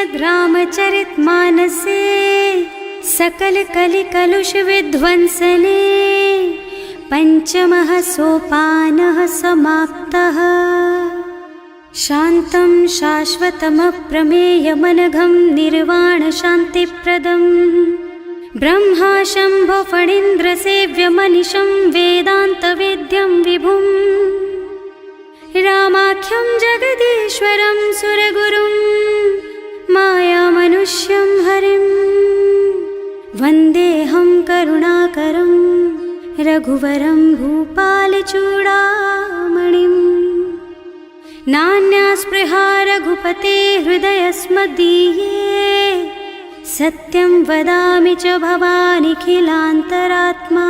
श्रीमद् रामचरितमानसे सकल कलि कलुष विध्वंसने पंचमः सोपानः समाप्तः। शान्तं शाश्वतमप्रमेयमनघं निर्वाण शान्तिप्रदम् ब्रह्मा शम्भो फणीन्द्रसेव्यमनिशं वेदान्तवेद्यं विभुम् रामाख्यं जगदीश्वरं सुरगुरुं मायामनुष्यं हरिं वन्देऽहं करुणाकरं रघुवरं भूपालचूडामणिम्। नान्यास्पृहा रघुपते हृदयस्मदीये सत्यं वदामि च भवानिखिलान्तरात्मा।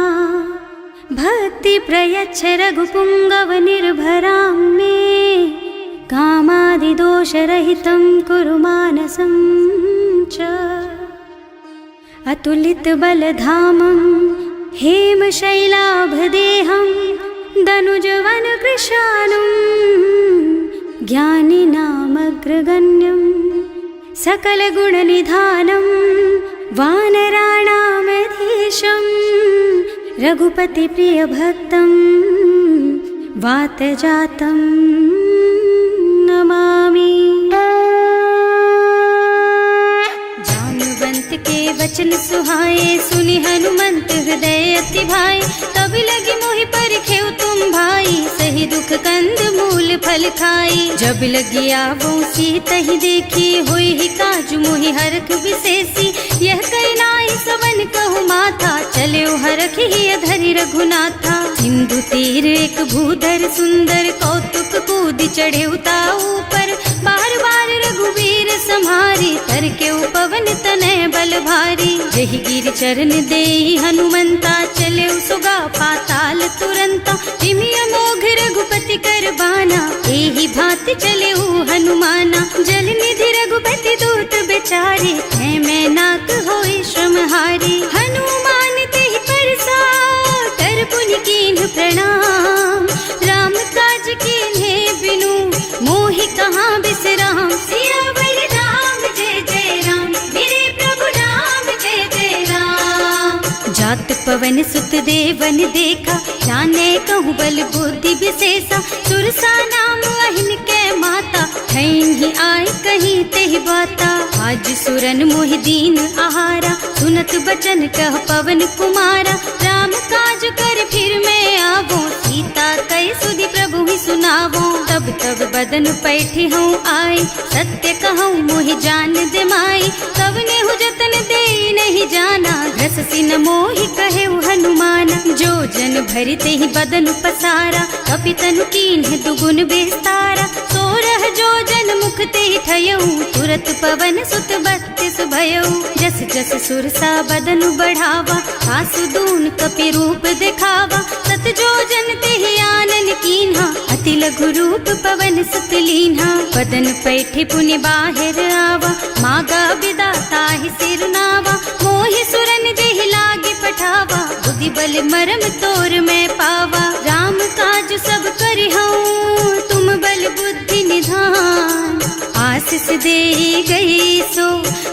भक्ति प्रयच्छ रघुपुङ्गवनिर्भरां मे कामादिदोषरहितं कुरु मानसं च। अतुलितबलधामं हेमशैलाभदेहं दनुजवनकृशानुं ज्ञानिनामग्रगण्यं सकलगुणनिधानं वानराणामधीशं रघुपतिप्रियभक्तं वातजातं नमामि। जानुवंत के वचन सुहाए सुनि हनुमंत हृदय अति भाई। तब लगी मोहि परखेउ तुम भाई सही दुख कंद मूल फल खाई। जब लगी आवो सीतहि देखी होई ही काजु मोहि हरख विशेषी। यह कई नाई सवन कहु माथा चले हरख ही धरि रघुनाथा। सिंधु तीर एक भूधर सुंदर कौतुक कूद चढ़े उताऊ पर। बार बार रघुवीर सम्हारी तर के पवन तनय बल भारी। जहि गिर चरण देहि हनुमंता चले सुगा पाताल तुरंता। जिमि अमोघ रघुपति कर बाना एहि भांति चले हनुमाना। जल निधि रघुपति दूत बेचारे मैं नाक होई श्रमहारी। हनुमान तेहि परसा कर पुनि कीन्ह प्रणाम। राम काज कीन्हे बिनु मोहि कहाँ बिसराम। सियावर राम जय जय राम मेरे प्रभु राम जय जय राम। जात पवन सुत देवन देखा जाने कहूँ बल बुद्धि विशेषा। सुरसा नाम अहिन के माता ठैन ही आय कहीं तेहि बाता। आज सुरन मोहि दीन आहारा सुनत बचन कह पवन कुमारा। राम काज कर फिर मैं आवो सीता कई सुधि प्रभु ही सुनावो। तब तब बदन पैठी हूँ आई सत्य कहूँ मोहि जान दे माई। तब नेहु जतन दे नहीं जाना घस न मोहि कहे हनुमाना। जो जन भरि तेहि बदन पसारा कपितनु कीन्ह दुगुन विस्तारा। सोरह जो जन मुख तेहि ठयऊ तुरत पवन सुत बत्तीस भयऊ। जस जस सुरसा बदन बढ़ावा आसु दून कपि रूप दिखावा। सत जो जन तेहि आनन कीन्हा अति लघु रूप पवन सुत लीन्हा। बदन पैठे पुनि बाहिर आवा मागा बिदा ताहि सिर नावा। मोहि सुरन जेहि लागे पठावा बुद्धि बल मरम तोर मैं पावा। राम काज सब करिहूँ तुम बल बुद्धि निधान। आशीष दे गई सो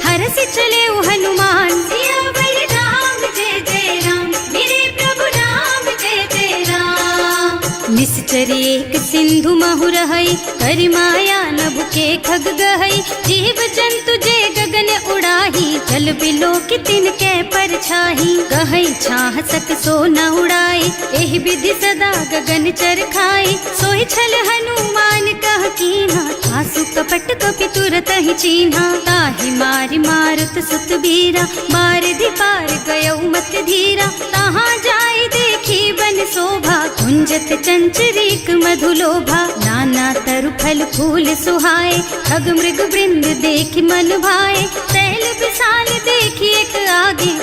हरस चले हनुमान। सियावर राम जय जय राम मेरे प्रभु राम जय जय राम। निश्चर एक सिंधु महु रहई करि माया नभ के खग गहई। जीव जंतु जे गगन उड़ाही जल बिलो की तिनके परछाही। गहई छाह सक सो न उड़ाई एहि विधि सदा गगन चर खाई। सोई छल हनुमान कह कीन्हा आसु कपट कपि तुरत ही चीन्हा। ताहि मारि मारुत सुत बीरा बारिधि पार गयौ मत धीरा। तहाँ जाई देखी बन शोभा कुंजत चंचरीक मधुलोभा। नाना तरु फल फूल सुहाए खग मृग वृंद देखि मन भाए। तैल विशाल देखि एक आगे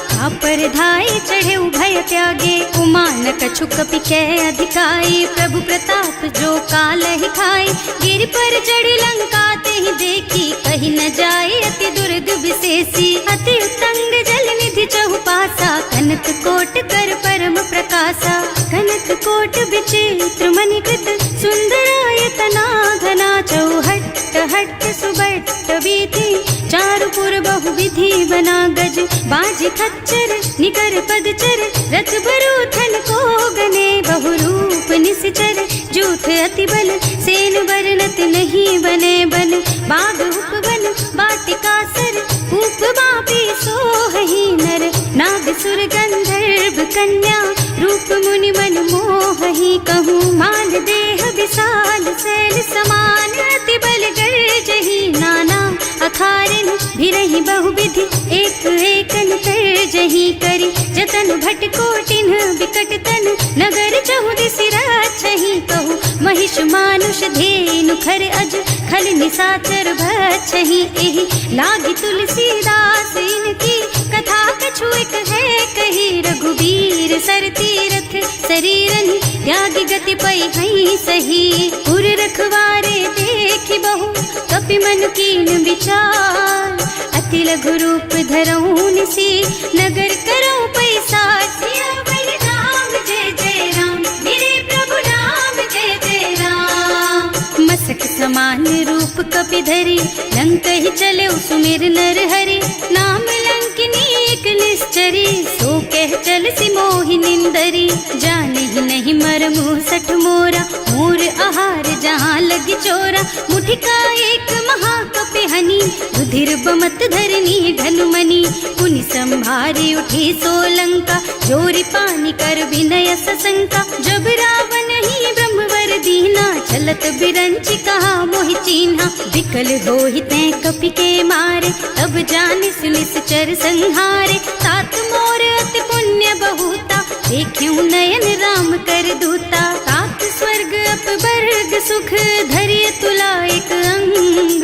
पर धाई चढ़े भय त्यागे। उमान कछु कपि कै अधिकाई प्रभु प्रताप जो काल ही खाई। गिर पर चढ़ी लंका तेहि देखी कहीं न जाए अति दुर्ग विशेषी। अति उत्तंग जल निधि चहुपासा कनक कोट कर परम प्रकाशा। कनक कोट विचित्र मणिकृत सुंदरायतना घना चौहट्ट हट्ट सुबट्ट बीती, चारुपुर बहुविधि बना गज, बाज खच्चर निकर पदचर, रथ बरूथन को गने, बहुरूप निश्चर, जूथ अति बल, सेन बरनत नहीं बने बन, बाग उपवन बाटिका सर, कूप बापी सोहहि नर, नाग सुर गंधर्व कन्या, रूप मुनि मन मोहहि, कहूँ मान देह विशाल शैल समान, अति बल गर्जहि नाना अखारिन, भिरहि बहुविधि एक एकन तरजहि करि, जतन भट कोटिन बिकट तन, नगर चहुदिसि रक्षहि, कहूँ महिष मानुष धेनु खर अज, खल निशाचर भक्षहि, एहि लागी तुलसीदास इनकी, कथा कछु एक है कही, रघुबीर सर तीरथ शरीरन, त्यागी गति पै हई सही, उर रखवारे देखि बहु, कपि मन कीन विचार, अति लघु रूप धरऊं निसी, नगर करऊं पैसार, सियावर राम जय जय राम, मेरे प्रभु राम जय जय राम, मसक समान रूप कपि धरि, लंक ही चले सुमिर नर हरि, नाम लंकिनी एक निश्चरी, सो कह चल सी मोहि निंदरी, जाने ही नहीं मरमु सठ मोरा, मोर आहार जहाँ लगी चोरा, मुठिका एक महाकपि हनी, रुधिर बमत धरनी धनुमनी, पुनि संभारी उठी सोलंका, जोरी पानी कर विनय सशंका, जब रावण ही ब्रह्मवर दीना, चलत बिरंची कहा मोहि चीन्हा, विकल होहि तै कपि के मारे, तब जानिस निश्चर संहारे, तात मोर अति पुण्य बहुता, देखियो नयन राम कर दूता, तात स्वर्ग अपवर्ग सुख, धरिय तुला एक अंग,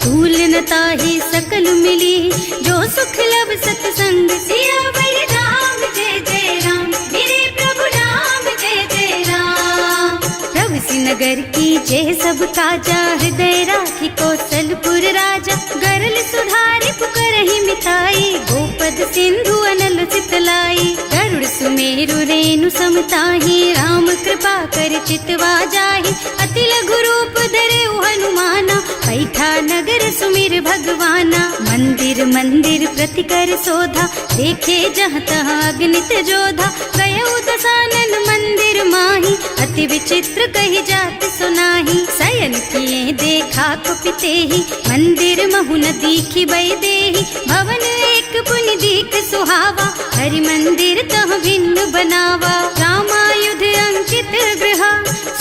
तूल न ताहि सकल मिली, जो सुख लब सतसंग, सियावर राम जय जय राम, मेरे प्रभु राम जय जय राम, प्रभु नगर की जय सब काजा, हृदय राखी कौशलपुर राजा, गरल सुधारि पुकरहि मिताई, गोपद सिंधु अनल चितलाई, गरुड़ सुमेरु रेणु समताहि, राम कृपा कर चितवा जाहि, अति लघु रूप धरे हनुमाना, पैठा नगर सुमिर भगवाना, मंदिर मंदिर प्रति कर शोधा, देखे जहाँ तहाँ अगणित जोधा, गयो दसानन मंदिर माही, अति विचित्र कही जात सुनाही, शयन किए देखा कुपितेहि, मंदिर महु न दीखि बई देहि, भवन एक पुनि दीख सुहावा, हरि मंदिर तह भिन्न बनावा, रामायुध अंकित गृहा,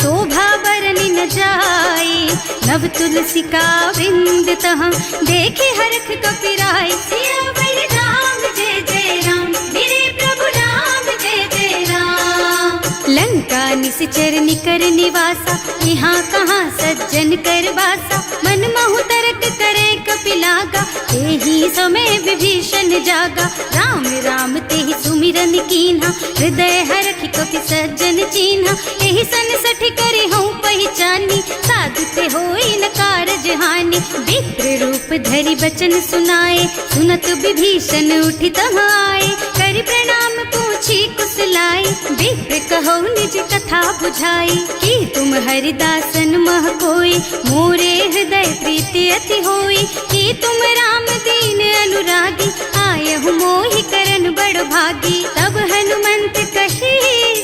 शोभा बरनि न जाई, नव तुलसी का वृंद तह, देखे हरख कपिराई, सियावर राम जय जय राम, मेरे प्रभु राम जय जय राम, लंका निश्चर निकर निवासा, यहाँ कहाँ सज्जन कर बासा, मन महु तरक करे कपिलागा, तेहि समय विभीषण जागा, राम राम तेहि सुमिरन कीन्हा, हृदय हरखि कपि सज्जन चीन्हा, एहि सन सठि करि हूँ पहचानी, साधु ते होई न कारज हानि, विप्र रूप धरि बचन सुनाए, सुनत विभीषण उठि तहाँ आए, करि प्रणाम पूछी कुशलाई, विप्र कहो निज कथा बुझाई, कि तुम हरिदासन मह कोई, मोरे हृदय प्रीति अति होई, कि तुम राम दीन अनुरागी, आयहु मोहि करन बड़ भागी, तब हनुमंत कही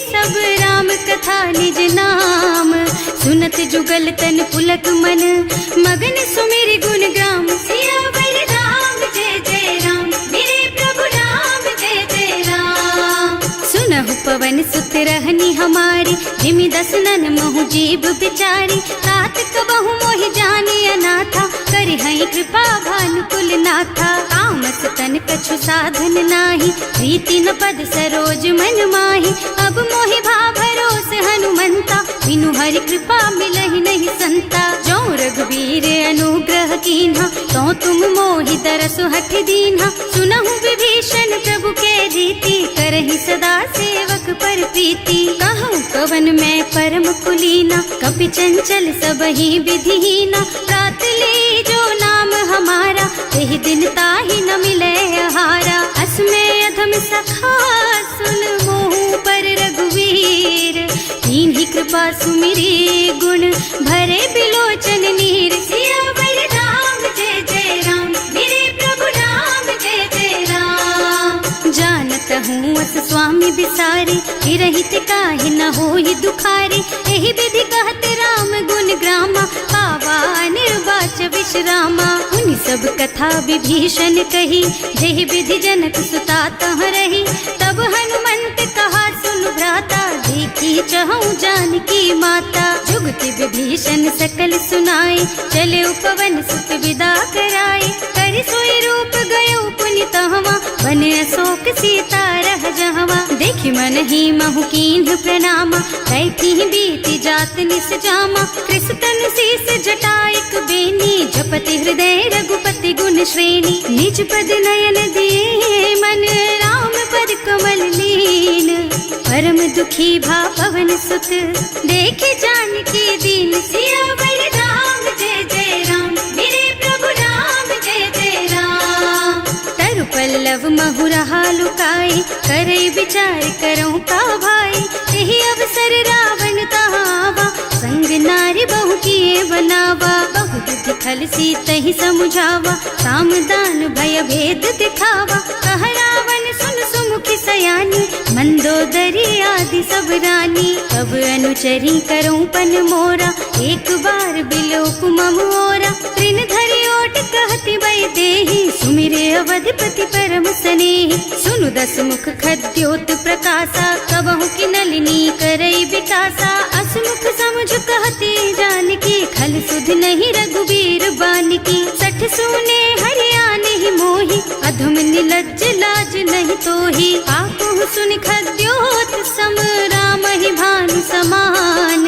सब राम कथा निज नाम, सुनत जुगल तन पुलक मन, मगन सुमिरि गुण ग्राम, सियावर राम जय जय राम, मेरे प्रभु राम जय जय राम, सुनहु पवन सुत रहनी हमारी, जिमि दसनन महु जीव बिचारी, तात कबहु मोहि जानी अनाथा, करि हई कृपा भानुकुल नाथा, तामस तन कछु साधन नाही, प्रीति न पद सरोज मन माही, अब मोहि भा भरोस हनुमंता, बिनु हरि कृपा मिलहि नहीं संता, जो रघुबीर अनुग्रह कीन्हा, तो तुम मोहि दरसु हठ दीन्हा, सुनहु विभीषण प्रभु के रीति, करहि सदा सेवक पर प्रीति, कहूँ कवन मैं परम कुलीना, कपि चंचल सबहि विधिहीना, प्रात ले जो नाम हमारा, तेहि दिन ताहि न मिले आहारा, असमय अधम सखा सुन मोहु पर रघुवीर, कीन्ही कृपा सुमिरी गुण भरे बिलोचन नीर, सियावर स्वामी बिसारी, हिरहित काहे न होई दुखारी। एहि विधि कहत राम गुण ग्रामा, पावा निर्वाच विश्रामा। उन सब कथा विभीषण कही, जेहि विधि जनक सुता तह रही। तब हनुमंत कहा सुन भ्राता, देखी चहु जानकी माता। जुगति विभीषण सकल सुनाए, चले उपवन सुत विदा कराए। कर सोई रूप गयो पुनि तहवा, बने अशोक सीता रह जहवा। देखि मन ही महु कीन्ह प्रणामा, कैथी बीती जात निस जामा। कृष्ण शीस जटायक बेनी, जपति हृदय रघुपति गुण श्रेणी। निज पद नयन दिए मन, राम पद कमल लीन। परम दुखी भा पवन सुत, देखे जानकी दीन। सियावर राम जय जय राम, मेरे प्रभु राम जय जय राम। तरु पल्लव महुरहा लुकाए, करे विचार करऊं का भाई। यही अवसर रावण तहावा, संग नारी बहु किए बनावा। बहु विधि खल सीतहि समुझावा, साम दान भय भेद दिखावा। कह रावण सुन सुमुखी सयानी, मंदोदरी आदि सब रानी। तब अनुचरी करऊं पन मोरा, एक बार बिलोक मम ओरा। तृण धरि ओट कहति वै देहि, सुमिरे अवधपति परम स्नेहि। सुनु दस मुख खद्योत प्रकाशा, कबहु की नलिनी करई विकासा। असमुख समुझ कहती जानकी, खल सुध नहीं रघुबीर बानकी। सठ सूने हरियाणा ही मोहि, अधम निलज्ज लाज नहीं तोहि। आकुहु सुनि खद्योत सम, राम ही भानु समान।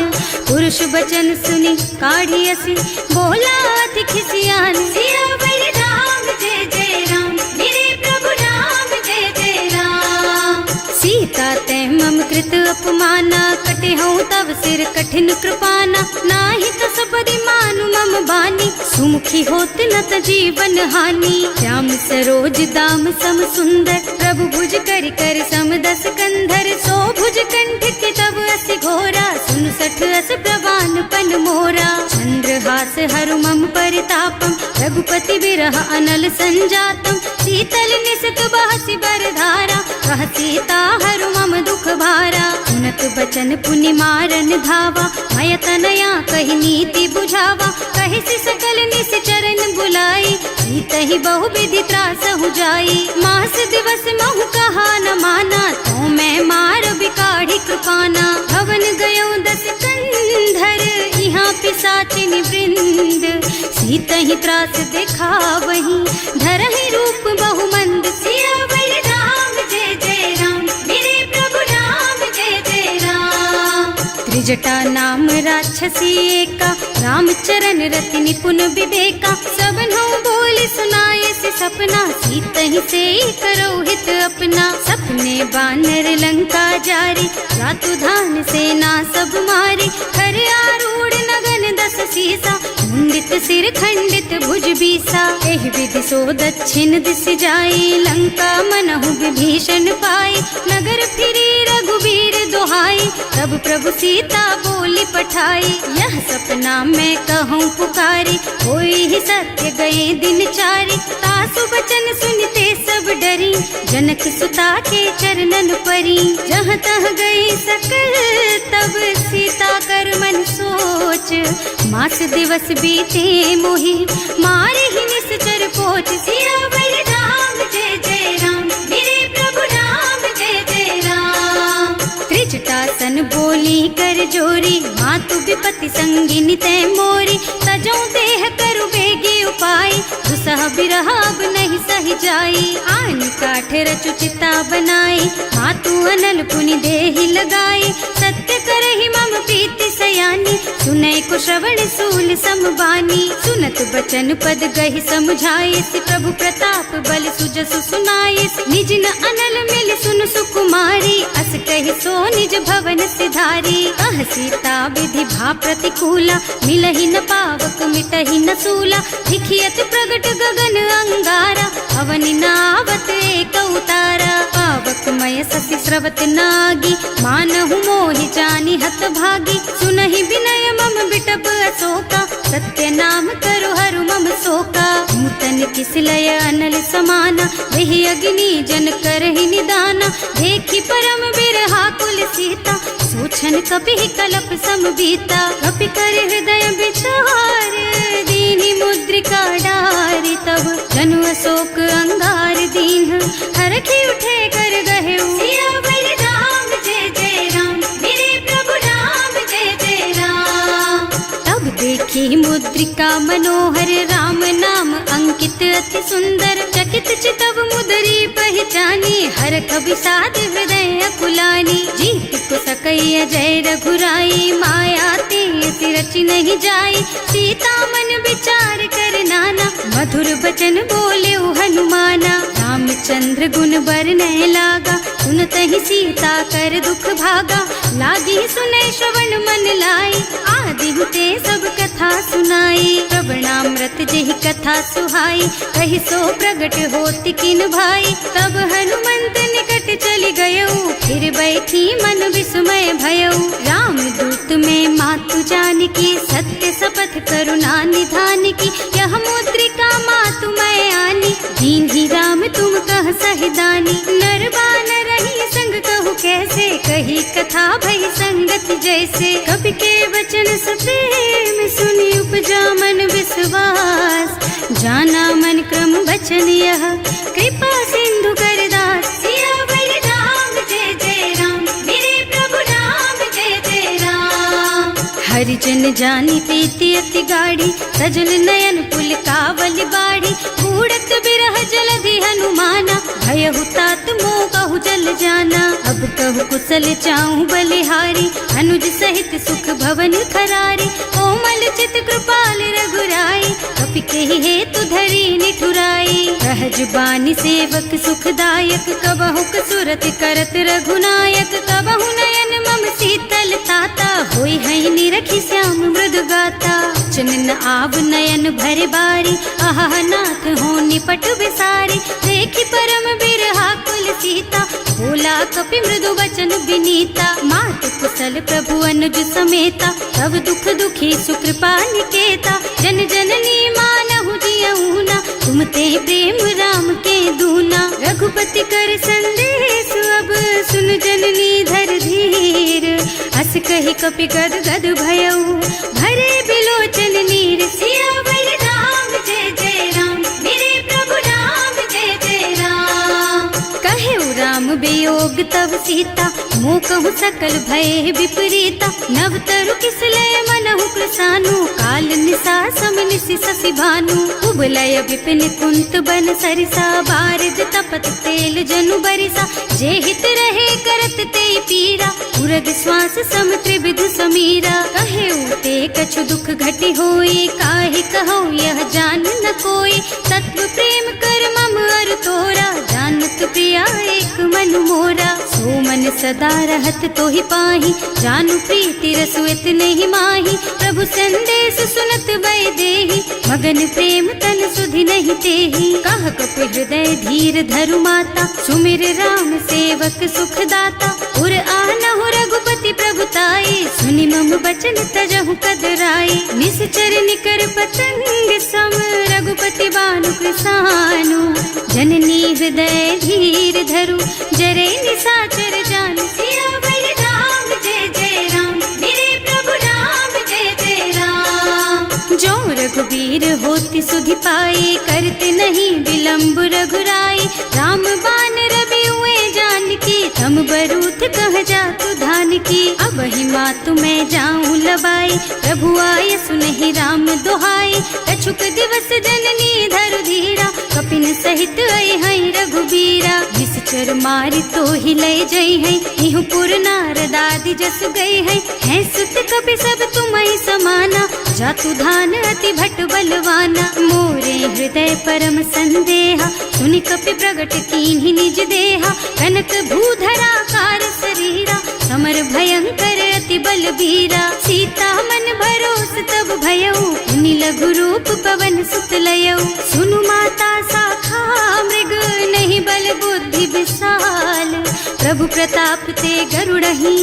पुरुष बचन सुनि काढ़ी असी, बोला अति खिसियान। सियावर राम जय जय राम, मेरे प्रभु राम जय जय राम। सीता तै मम कृत अपमाना, कटे हूँ तब सिर कठिन कृपाना। नाही तो सबरि मानु मम बानी, सुमुखी होत न त जीवन हानि। श्याम सरोज दाम सम सुंदर, प्रभु भुज कर कर सम दस कंधर। सो भुज कंठ के तब अस घोरा, सुन सठ अस प्रवान पन मोरा। चंद्रहास हरु मम परितापम, रघुपति बिरह अनल संजातम। शीतल निसत बहसि बरधारा, कह सीता हरु मम दुख भारा। सुनत बचन पुनि मारन धावा, भय तनया कहि नीति बुझावा। कहि सि सकल निश्चरण बुलाई, सीतहि बहु विधि त्रासहु जाई। मास दिवस महु कहा न माना, तो मैं मार बिकाढ़ी कृपाना। भवन गयो दस कंधर, यहाँ पिशाचिनी वृंद। सीतहि त्रास दिखावहि, धरहि रूप बहु मंद। सियावर राम जय जय राम, मेरे प्रभु राम जय जय राम। त्रिजटा नाम राक्षसी एका, रामचरण रति निपुण विवेका। सबनों बोल सुनाए से सपना, सीतहि से करो हित अपना। सपने बानर लंका जारी, रातु धान सेना सब मारी। खर आरूढ़ नगन दस सीसा, मुंडित सिर खंडित भुज बीसा। एहि विधि सो दक्षिण दिस जाई, लंका मनहु विभीषण पाई। नगर फिरी रघुबीर दुहाई, तब प्रभु सीता बोली पठाई। यह सपना मैं कहूँ पुकारी, होई ही सत्य गए दिन चारी। तासु बचन सुनते सब डरी, जनक सुता के चरणन परी। जहाँ तह गई सकल तब सीता कर मन सोच। मास दिवस बीते मोहि, मारे ही निश्चर पोच। सियावर राम जय जय राम, मेरे प्रभु राम जय जय राम। त्रिजटासन बोली कर जोरी, मातु विपति संगिनी तै मोरी। तजो देह करु बेगी उपाय, दुसह बिरह अब नहीं सही जाई। आन काठ रचु चिता बनाई, मातु अनल पुनि देहि लगाई। सत्य करहि मम प्रीति सयानी, सुनै को श्रवण सूल समबानी। सुनत बचन पद गहि समझाए, प्रभु प्रताप बल सुजसु सुनाए। निज न अनल मिल सुन सुकुमारी, अस कहि सो निज भवन सिधारी। कह सीता विधि भा प्रतिकूला, मिलहि न पावक मिटहि न सूला। दिखियत प्रगट गगन अंगारा, अवनि नावत एक उतारा। पावक मय ससि स्रवत नागी, मानहु मोहि जानि हत भागी। सुनहि विनय मम बिटप अशोका, सत्य नाम करु हरु मम शोका। नूतन किस लय अनल समाना, वही अग्नि जन करहि निदाना। देखी परम बिरहा कुल सीता, सोचन कपि कलप सम बीता। कपि कर हृदय विचार, दीनि मुद्रिका डारी। तब जनु अशोक अंगार दीन, हरखि उठे कर गहे सियावर राम जय जय राम, मेरे प्रभु राम जय जय राम। तब देखी मुद्रिका मनोहर, राम नाम अंकित अति सुंदर। चकित चितव मुदरी पहचानी, हरख विषाद हृदय अकुलानी। जीत को सकैया जय रघुराई, माया ते रचि नहीं जाई। सीता मन विचार कर नाना, मधुर बचन बोले हनुमाना। रामचंद्र गुण बरनय लागा, सुनतहि सीता कर दुख भागा। लागी सुनै श्रवण मन लाई, आदि हुते सब कथा सुनाई। प्रवणामृत जेहि कथा सुहाई, कहि सो प्रगट होति किन भाई। तब हनुमंत निकट चली गयऊ, फिर बैठी मन विस्मय भयऊ। राम दूत में मातु जानकी, सत्य शपथ करुणा निधान की। यह मुद्रिका मातु मैं आनी, दीन्ही राम तुम कह सहिदानी। नर बानर रही संग कहु कैसे, कही कथा भई संगति जैसे। कवि के वचन सप्रेम सुनि उपजा मन विश्वास। जाना मन क्रम वचन यह, कृपा सिंधु कर दास। सियावर राम जय जय राम, मेरे प्रभु राम जय जय राम। हरिजन जानी प्रीति अति गाढ़ी, सजल नयन पुल कावल बाढ़ी। बूढ़त बिरह जलधि हनुमाना, भयहु तात मोह कहु जल जाना। अब कहु कुशल चाहूं बलिहारी, अनुज सहित सुख भवन खरारी। कोमल चित कृपाल रघुराई, कपि केहि हेतु धरी निठुराई। सहज बानी सेवक सुखदायक, कबहु कसुरत करत रघुनायक। कबहु नयन मम शीतल ताता, होई है निरखी श्याम मृदु गाता। चनन आव नयन भरे बारी, आहा नाथ हो निपट विसारी। देखी परम बिरहा कुल सीता, बोला कपि मृदु वचन विनीता। मात कुशल प्रभु अनुज समेता, तब दुख दुखी सुकृपा निकेता। जन जननी मानहु जियऊना, तुम ते प्रेम राम के दूना। रघुपति कर संदेश अब सुन जननी धर धीर। हस कहि कपि गद गद भयऊ, भरे बिलोचन नीर। सियावर राम जय जय राम, मेरे प्रभु राम जय जय राम। कहेउ राम वियोग तब सीता, मोह कहु सकल भय विपरीता। नव तरु किस लय मनहु कृसानु, काल निसा सम निसि शशि भानु। उबलय विपिन कुंत बन सरिसा, बारिद तपत तेल जनु बरिसा। जे हित रहे करत ते पीरा, उरग श्वास सम त्रिविध समीरा। कहेउ ते कछु दुख घटि होई, काहि कहो यह जान न कोई। तत्व प्रेम कर मम अर तोरा, जानत प्रिया एक मन मोरा। सो मन सदा रहत तोहि पाहि, जानु प्रीति रसु इतने माही। प्रभु संदेश सुनत वै देहि, मगन प्रेम तन सुधि नहीं तेहि। कह कपि हृदय धीर धरु माता, सुमिर राम सेवक सुख दाता। उर आनहु रघुपति प्रभुताई, सुनि मम बचन तजहु कदराई। निश्चर निकर पतंग सम, रघुपति बानु कृसानु। जननी हृदय धीर धरु, जरे निसाचर जानु। सियावर राम जय जय राम, मेरे प्रभु राम जय जय राम। जो रघुबीर होति सुधि पाई, करते नहीं विलंब रघुराई। राम बान रवि हुए जानकी, थम बरूथ कह जातु धान की। अब ही मातु मैं जाऊं लबाई, प्रभु आय सुनहि राम दुहाई। कछुक दिवस जननी धरु धीरा, कपिन सहित आई है रघुबीरा। निश्चर मारि तो ही लय जई है, इहु पुर नारद आदि जस गई है। हैं सुत कपि सब तुम्हि समाना, जातु धान अति भट बलवाना। मोरे हृदय परम संदेहा, सुनि कपि प्रगट कीन्हि निज देहा। कनक भूधरा कार शरीरा, समर भयंकर अति बलबीरा। सीता मन भरोस तब भयऊ, मुनि लघु रूप पवन सुत लयऊ। सुनु माता शाखा मृग, नहीं बल बुद्धि विशाल। प्रभु प्रताप ते गरुड़हि,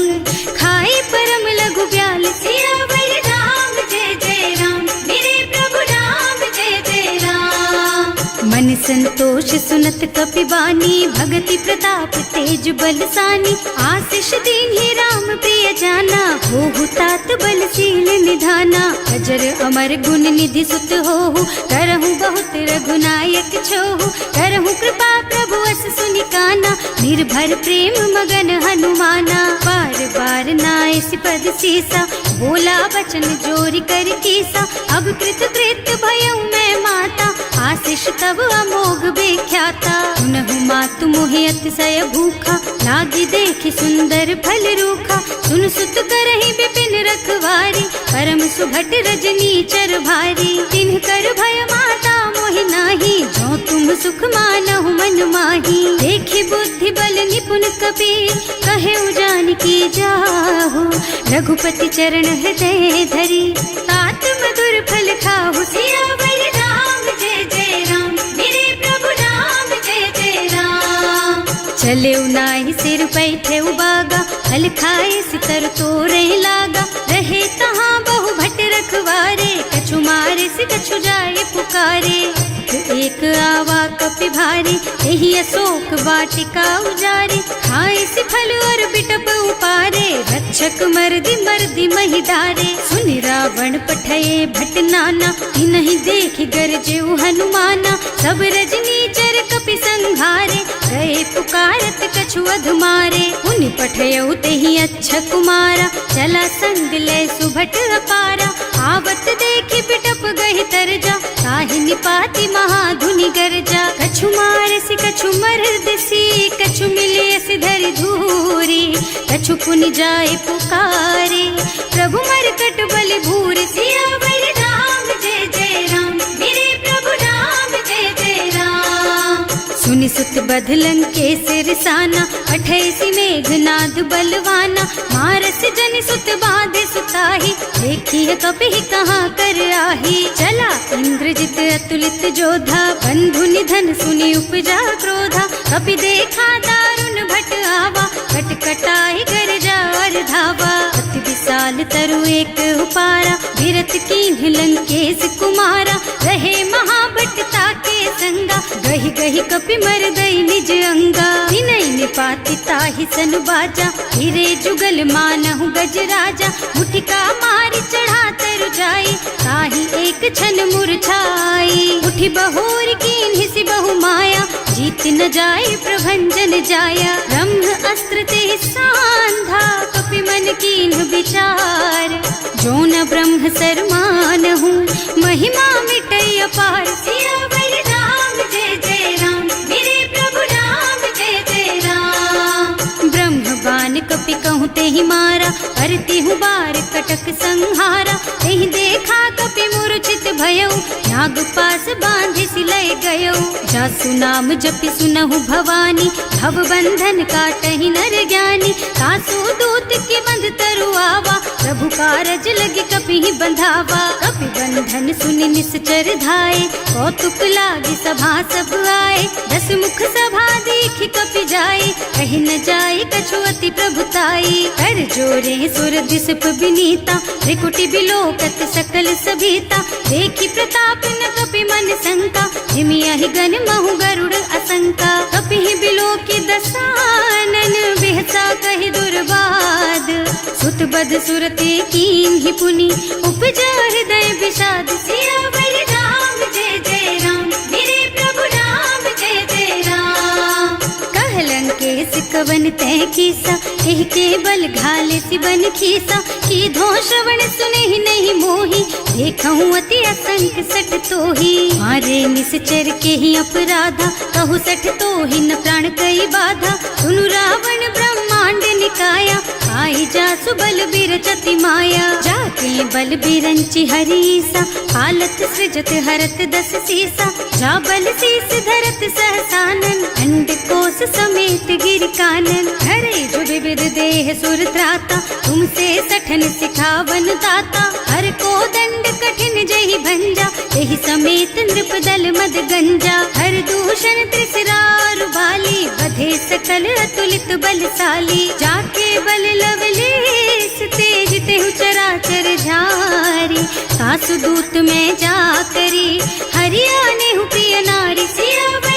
खाई परम लघु ब्याल। सियावर राम जय जय राम, मेरे प्रभु राम जय जय राम। मन संतोष सुनत कपिबानी, भगति प्रताप तेज बलसानी। आशीष दीन्हि राम प्रिय जाना, होहु तात बलशील निधाना। अजर अमर गुण निधि सुत होहु, करहु बहुत रघुनायक छोहु। करहु कृपा प्रभु अस सुनि काना, निर्भर प्रेम मगन हनुमाना। बार बार नाय सिपद सीसा, बोला बचन जोरि कर कीसा। अब कृत कृत भयउ मैं माता, आशीष तब अमोघ बेख्याता। सुनहु मातु मोहि अतिशय भूखा, लागी देखि सुंदर फल रूखा। सुन सुत करहि विपिन रखवारी, परम सुभट रजनी चर भारी। तिन्ह कर भय माता मोहि नाही, जो तुम सुख मानहु मन माही। देखि बुद्धि बल निपुण कबीर, कहे जानकी जाहु। रघुपति चरण हृदय धरी, तात मधुर फल खाहु। सियावर राम जय जय राम, मेरे प्रभु राम जय जय राम। चले नाहि सिर बैठे बागा, फल खाए सितर तोरे लागा। रहे तहाँ बहु भट रखवारे, कछु मारे से कछु जाए पुकारे। एक आवा कपि भारी, यही अशोक वाटिका उजारी। खाए से फल और बिटप उपारे, रक्षक मर्दी मर्दी महिदारे। सुनि रावण पठये भट नाना, नहीं देखि गरजे हनुमाना। सब रजनी चर कपि संघारे, गए पुकारत कछु अधमारे। उनि पठयउ तेहि अच्छा कुमारा, चला संग ले सुभट अपारा। आवत देखि बिटप गहि तरजा, ताहि निपाति महाधुनि गरजा। कछु मारसि कछु मरदसी, कछु मिलियसि धरि धूरी। कछु पुनि जाए पुकारे, प्रभु मरकट बलि भूरि। सियावर राम जय जय राम, मेरे प्रभु राम जय जय राम। सुनि सुत बध लंकेश रिसाना, अठैसी मेघनाद बलवाना। मारस जनि सुत बाधे सुताही, देखी है कपि कहाँ कर आही। चला इंद्रजित अतुलित जोधा, बंधु निधन सुनि उपजा क्रोधा। कपि देखा दारुण भट आवा, कट कटाई गरजा और धावा। अति विशाल तरु एक उपारा, विरत कीन्ह लंकेश कुमारा। रहे महाभट ताके संगा, गहि गहि कपि मर गई निज अंगा। तिनहि निपाति ताहि सन बाजा, हिरे जुगल मानहु गज राजा। मुठिका मारि चढ़ा तरु जाई, ताहि एक छन मुरझाई। उठि बहोर कीन्हि सि बहु माया, जीत न जाय प्रभंजन जाया। ब्रह्म अस्त्र ते सांधा, कपि मन कीन्ह विचार। जो न ब्रह्म सर मानहु, महिमा मिटै अपार। सियावर राम जय जय राम, मेरे प्रभु राम जय जय राम। ब्रह्म बान कपि कहूँ तेहि मारा, करतिहु बार कटक संहारा। तेहि देखा कपि मूर्छित भयउ, नाग पास बांधि सिलय गयउ। जासु नाम जपि सुनहु भवानी, भव बंधन काटहि नर ज्ञानी। तासु दूत के बंध तरु आवा, प्रभु कारज लगे कपि बंधावा। कपि बंधन सुनि निश्चर धाये, कौतुक लागी सभा सब आए। दस मुख सभा देखि कपि जाए, कहि न जाए कछु अति प्रभुताई। कर जोरे सुर दिसप विनीता, त्रिकुटी बिलोकत सकल सभीता। देखि प्रताप न कपि मन शंका, हिमियहि गण महु गरुड़ असंका। कपि बिलोकि दसानन, बिहसा कहि दुर्बाद। सुत बध सुरते कीन्हि पुनि, उपजा हृदय विषाद। सियावर राम जय जय राम, मेरे प्रभु राम जय जय राम। कह लंकेश कवन तै कीसा, एहि के बल घाले सि बन खीसा। कीधो श्रवण सुनहि नहीं मोहि, देखहु अति असंख सठ तोहि। मारे निश्चर के ही अपराधा, कहु सठ तोहि न प्राण कई बाधा। सुनु रावण ब्रह्मांड निकाया, आई जासु बल बिरचति माया। जाके बल बिरंचि हरीसा, हालत सृजत हरत दस सीसा। जा बल शीस धरत सहसानन, अंड कोस समेत गिर कानन। हरे जो विविध देह सुर त्राता, तुमसे सठन सिखावन दाता। हर को दंड कठिन जहि भंजा, एहि समेत नृप दल मद गंजा। हर दूषण त्रिसरार बाली, बधे सकल अतुलित बलशाली। जाके बल लवलेस तेज तेहु चराचर झारी। सासु दूत में जा करी, हरियाणेहु प्रिय नारी। सियावर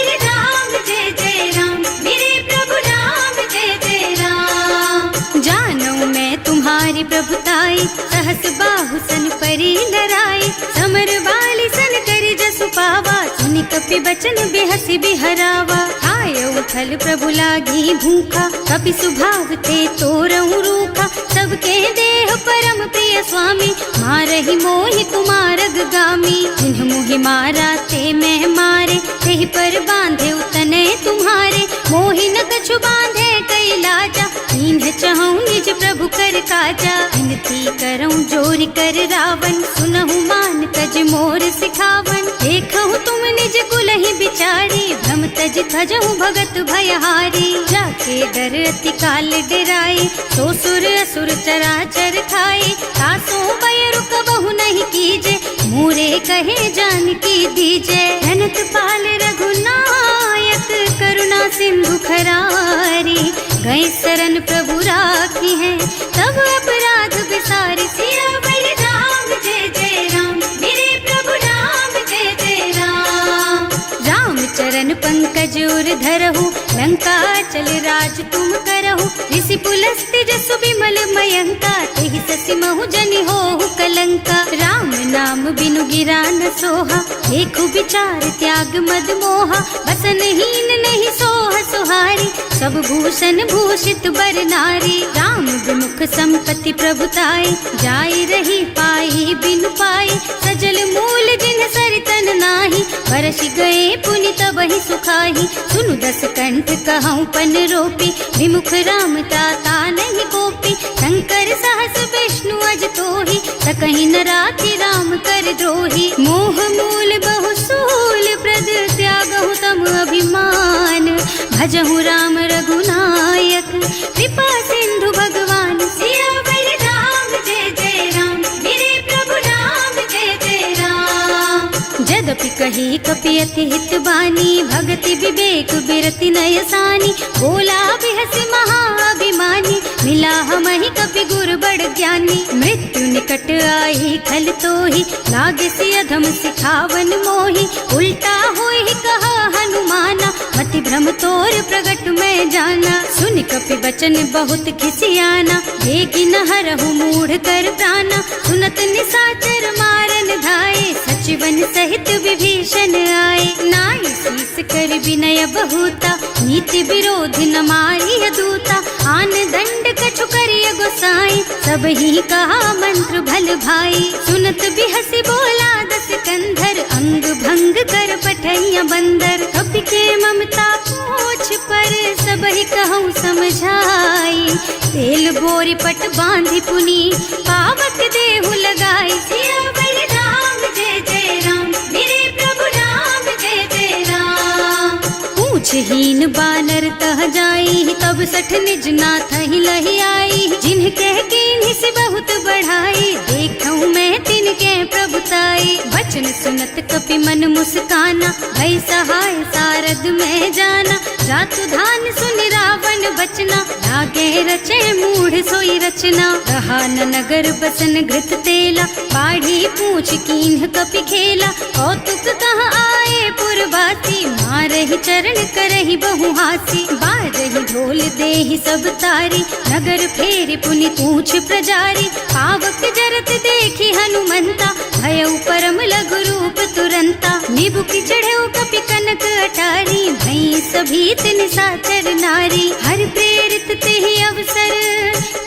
कपि बचन बेहसी बिहरावा, खायऊ फल प्रभु लागी भूखा, कपि सुभाव ते तोरऊ रूखा। सबके देह परम प्रिय स्वामी, मारहि मोहि कुमारग गामी। जिन्ह मोहि मारा ते मैं मारे, तेहि पर बांधे उतने तुम्हारे। मोहि न कछु बांधे कई लाजा, इन्ह चहूँ निज प्रभु कर काजा। विनती करऊँ जोरि कर रावण, सुनहु मान तज मोर सिखावन। देखहु तुम निज कुलहि बिचारी, भ्रम तज थजहु भगत भयहारी। जाके डर अति काल डराई, सो सुर असुर चराचर खाए। तासो भय रुक बहु नहीं कीजे, मोरे कहे जानकी दीजे। जनत पाल रघुनायक, करुणा सिंधु खरारी। गए शरण प्रभु राखी है, तब अपराध बिसारी। सियावर राम जय जय राम, मेरे प्रभु राम जय जय राम। राम चरण पंकज उर धरहु, लंका चल राज तुम करहु। ऋषि पुलस्त्य जसु विमल मयंका, तेहि ससि महु जनि होहु कलंका। राम नाम बिनु गिरा न सोहा, देखु विचार त्याग मद मोहा। बसनहीन नहीं सोह सुहारी, सब भूषण भूषित बर नारी। राम विमुख संपत्ति प्रभुताई, जाई रही पाई बिनु पाई। सजल मूल जिन सरितन नाही, बरसि गए पुनि तबहि सुखाही। सुनु दस कंठ कहऊँ पन रोपी, विमुख राम ताता नहीं कोपी। शंकर सहस विष्णु अज तोहि, सकहि न राखि राम कर द्रोही। मोह मूल बहु सूल प्रद, त्यागहु तम अभिमान। भजहु राम रघुनायक, कृपा सिंधु भगवान। सियावर राम जय जय राम, मेरे प्रभु राम जय जय राम। जदपि कही कपि अति हित बानी, भगति विवेक बिरति नय सानी। बोला बिहसि महाअभिमानी, मिला हमहि कपि गुर बड़ ज्ञानी। मृत्यु निकट आई खल तोहि, लागे सि अधम सिखावन मोहि। उल्टा होहि कहा हनुमाना, मति भ्रम तोर प्रगट में जाना। सुन कपि बचन बहुत खिसियाना, देखि न हरहु मूढ़ कर प्राणा। सुनत निशाचर मारन धाये, सचिवन सहित विभीषण आए। नाई शीस कर विनय बहुता, नीति विरोधी न मारिय दूता। आन दंड कछु करिय गोसाई, सब ही कहा मंत्र भल भाई। सुनत बिहसि बोला दस कंधर, अंग भंग कर पठैया बंदर। कपि के ममता पूछ पर, सब ही कहूँ समझाई। तेल बोरी पट बांधि पुनी, पावक देहु लगाई। सियावर राम जय जय राम, मेरे प्रभु राम जय जय राम। पूछहीन बानर तह जाई, तब सठ निज नाथ ही लही आई। जिन्ह कह कीन्हि से बहुत बढ़ाई, देखऊँ मैं तिनके प्रभुताई। वचन सुनत कपि मन मुस्काना, भई सहाय सारद में जाना। जातु धान सुन रावण बचना, लागे रचे मूढ़ सोई रचना। रहा न नगर बसन घृत तेला, बाढ़ी पूछ कीन्ह कपि खेला। कौतुक कह आए पुरवासी, मारहि चरण करहि बहु हासी। बाजहि ढोल देहि सब तारी, नगर फेरि पुनि पूछ प्रजारी। पावक जरत देखि हनुमंता, भयउ परम लघु रूप तुरंता। निबुकि चढ़ऊ कपि कनक अटारी, भई सभीत निशाचर नारी। हर प्रेरित तेहि अवसर,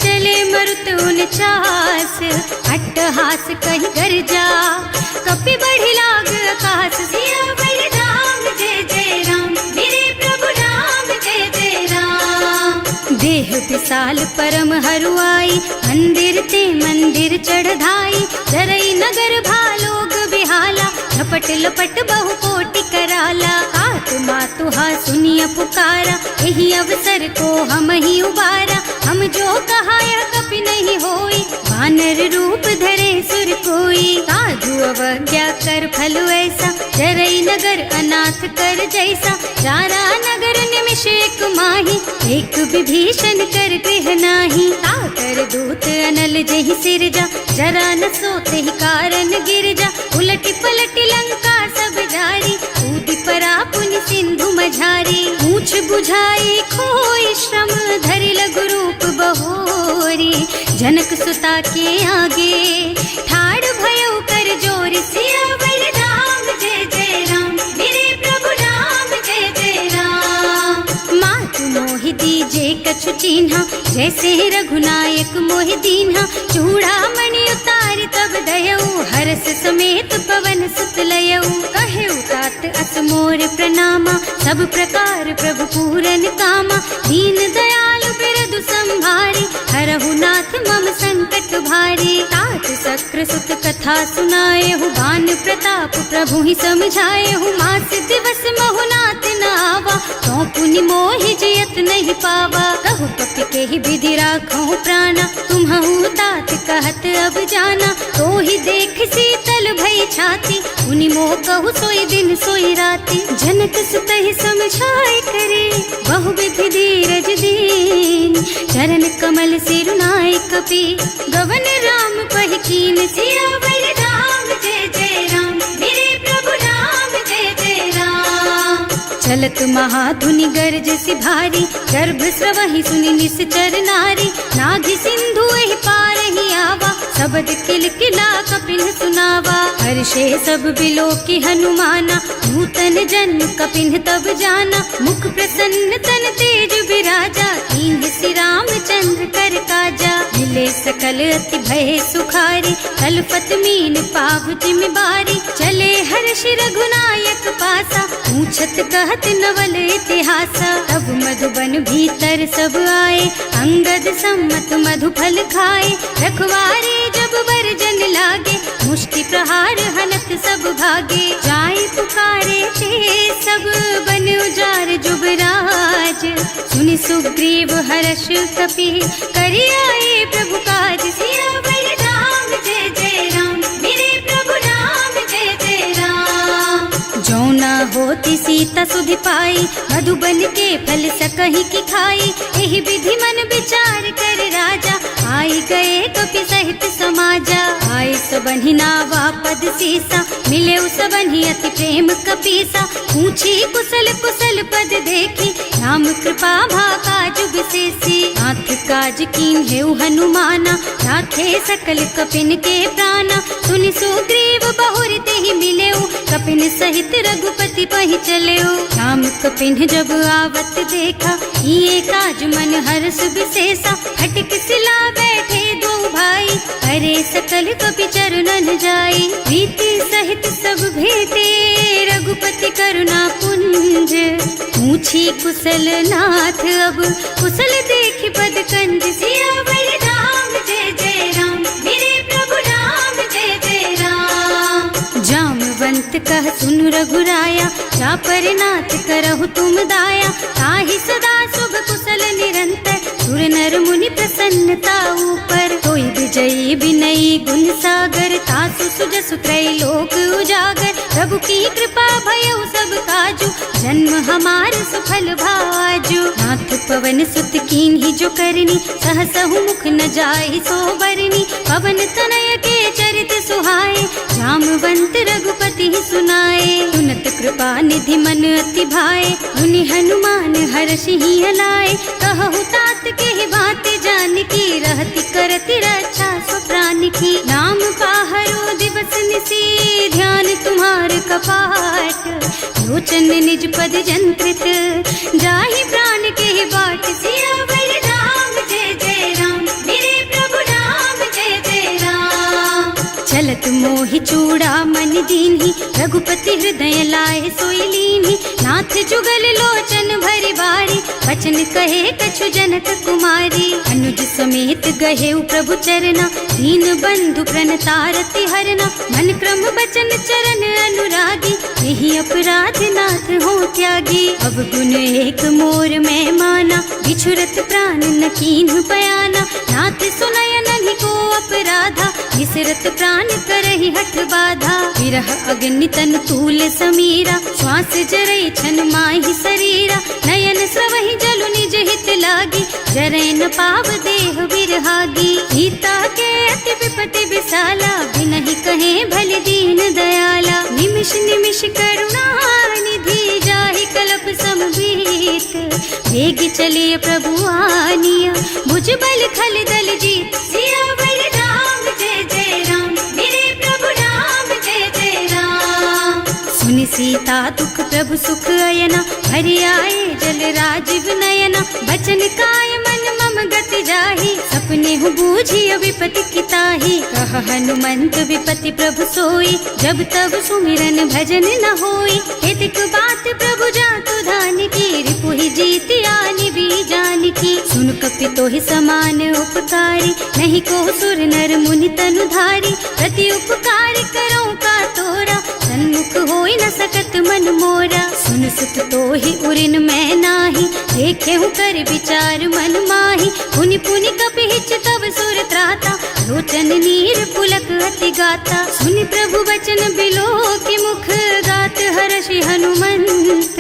चले मरुत उनचास। अट्टहास कहि गर्जा, कपि बढ़ि लाग आकाश। सियावर राम जय जय राम, मेरे प्रभु राम जय जय राम। देह विशाल परम हरुआई, मंदिर ते मंदिर चढ़धाई। जरई नगर भालोग बिहाला, झपट लपट बहु कोटि कराला। आत्मा तुहा सुनिय पुकारा, यही अवसर को हम ही उबारा। हम जो कहा यह कपि नहीं होई, वानर रूप धरे सुर कोई। साधु अवज्ञा कर फल ऐसा, जरई नगर अनाथ कर जैसा। जारा नगर निमिष एक माही, एक विभीषण कर गृह नाही। ताकर दूत अनल जहि सिरजा, जरा न सोते ही कारण गिरजा। उलटी पलटी लंका सब जारी, कूदि परा पुनि सिंधु मझारी। पूछ बुझाई खोई श्रम, धरि लघु रूप बहोरी। जनक सुता के आगे, ठाड़ भयउ कर जोरी। सियावर राम जय जय राम, मेरे चिन्हा, जैसे रघुनायक मोहि दीन्हा। चूड़ामणि उतारि तब दयऊ, हर्ष समेत पवन सुत लयऊ। कहेउ तात अस मोर प्रणामा, सब प्रकार प्रभु पूरन कामा। दीन दयालु बिरदु संभारी, हरहु नाथ मम संकट भारी। तात सक्र सुत कथा सुनाए हूँ, बान प्रताप प्रभु ही समझाए हूँ। मास दिवस महु नाथ न आवा, तो पुनि मोहि जियत नहीं पावा। कहु कपि के ही विधि राखो प्राणा, तुम्हु तात कहत अब जाना। तो ही देख शीतल भई छाती, उनि मोह कहु सोई दिन सोई राती। जनक सुत ही समझाए करे, बहु विधि धीरज दीन। चरण कमल सिरुनाए कपि, गवन राम पहि कीन। सियावर राम जय जय राम, मेरे प्रभु राम जय जय राम। चलत महाधुनि गर्ज सि भारी, गर्भ स्रवहि सुनि निश्चर नारी। नाभि सिंधु एहि पार ही आवा, शब्द किलकिला कपिन सुनावा। हर्षे सब बिलोकी हनुमाना, नूतन जन्म कपिन तब जाना। मुख प्रसन्न तन तेज विराजा, कीन्ह सि रामचंद्र कर काजा। मिले सकल अति भय सुखारी, कलपत मीन पाव जिम बारी। चले हर्ष रघुनायक पासा, पूछत कहत नवल इतिहासा। तब मधुबन भीतर सब आए, अंगद सम्मत मधु फल खाए। रखवारे जब बरजन लागे, मुष्टि प्रहार हनत सब भागे। जाय पुकारे ते सब बन उजार जुबराज। सुनि सुग्रीव हर्ष कपि, करि आए प्रभु काज। सियावर राम जय जय राम, मेरे प्रभु राम जय जय राम। जो ना होती सीता सुधि पाई, मधुबन के फल सकहि की खाई। एहि विधि मन विचार कर राजा, आई गए कपि सहित समाजा। आए सबन्हि नावा पद सीसा, मिले सबन्हि अति प्रेम कपीसा। पूछी कुशल कुशल पद देखी, राम कृपा भाका जुग सेसी। नाथ काज कीन्हेउ हनुमाना, राखे सकल कपिन के प्राणा। सुनि सुग्रीव बहुर तेहि मिलेउ, कपिन सहित रघुपति पहि चलेउ। राम कपिन जब आवत देखा, ये काज मन हर्ष विशेषा। हटिक सिला बैठे दो भाई, अरे सकल कपि चरणन जाई। प्रीति सहित सब भेटे, रघुपति करुणा पुंज। पूछी कुशल नाथ अब, कुशल देखि पद कंज। सियावर राम जय जय राम, मेरे प्रभु राम जय जय राम। जामवंत कह सुन रघुराया, जा पर नाथ करहु तुम दाया। ताहि सदा शुभ कुशल निरंतर, सुर नर मुनि प्रसन्नता ऊपर। कोई विजयी विनयी गुण सागर, तासु सुजसु त्रैलोक उजागर। प्रभु की कृपा भयउ सब काजू, जन्म हमार सुफल भाजू। नाथ पवन सुत कीन्ही जो करनी, सहसहु मुख न जाहि सो बरनी। पवन तनय के चरित सुहाए, जामवंत रघुपति सुनाए। सुनत कृपा निधि मन अति भाए, मुनि हनुमान हर्षि ही हलाए। कहु तात के बात जानकी, रहति करति रक्षा सो प्राण की। नाम पाहरो दिवस निसी, ध्यान तुम्हार कपाट। लोचन निज पद जंत्रित, जाहि प्राण के बाट। सियावर राम जय जय राम, मेरे प्रभु राम जय जय राम। चलत मोहि चूड़ामणि दीन्ही, रघुपति हृदय लाए सोई लीन्ही। नाथ जुगल लोचन भरि बारी, वचन कहे कछु जनक कुमारी। अनुज समेत गहेउ प्रभु चरना, दीन बंधु प्रणतारति हरना। मन क्रम बचन चरण अनुरागी, यही अपराध नाथ हो त्यागी। अब गुण एक मोर मैं माना, बिछुरत प्राण न कीन्हु बयाना। नाथ सुनय नन्हि को अपराधा, बिसरत प्राण करहि हठ बाधा। विरह अग्नि तन तूल समीरा, श्वास जरई छन माहि शरीरा। नयन स्रवहि जलु निज हित लागी, जरै न पाव देह बिरहागी। सीता के अति विपति विशाला, बिनहि कहे भल दीन दयाला। निमिष निमिष करुणा निधि, जाहि कलप समबीत। वेग चलिए प्रभु आनिया, भुज बल खल दल जीत। सियावर राम जय जय राम, मेरे प्रभु राम जय जय राम। सुनि सीता दुख प्रभु सुख अयना, हरि आए जल राजीव नयना। बचन काय मन मम गति जाहि, सपने हूँ बूझी विपति किताही। कह हनुमंत विपति प्रभु सोई, जब तब सुमिरन भजन न होई। हितक बात प्रभु जातु धान की, रिपुहि जीति आनि भी जान की। सुन कपि तोहि समान उपकारी, नहीं को सुर नर मुनि तनु धारी। प्रति उपकार करो का तोरा, सन्मुख होई न सकत मन मोरा। सुन सुत तोहि उरिन मैं नाही, देखे हूँ कर विचार मन माही। पुनि पुनि कपि हिच तब सुर त्राता, लोचन नीर पुलक अति गाता। सुनि प्रभु बचन बिलो की मुख, गात हर्षि हनुमंत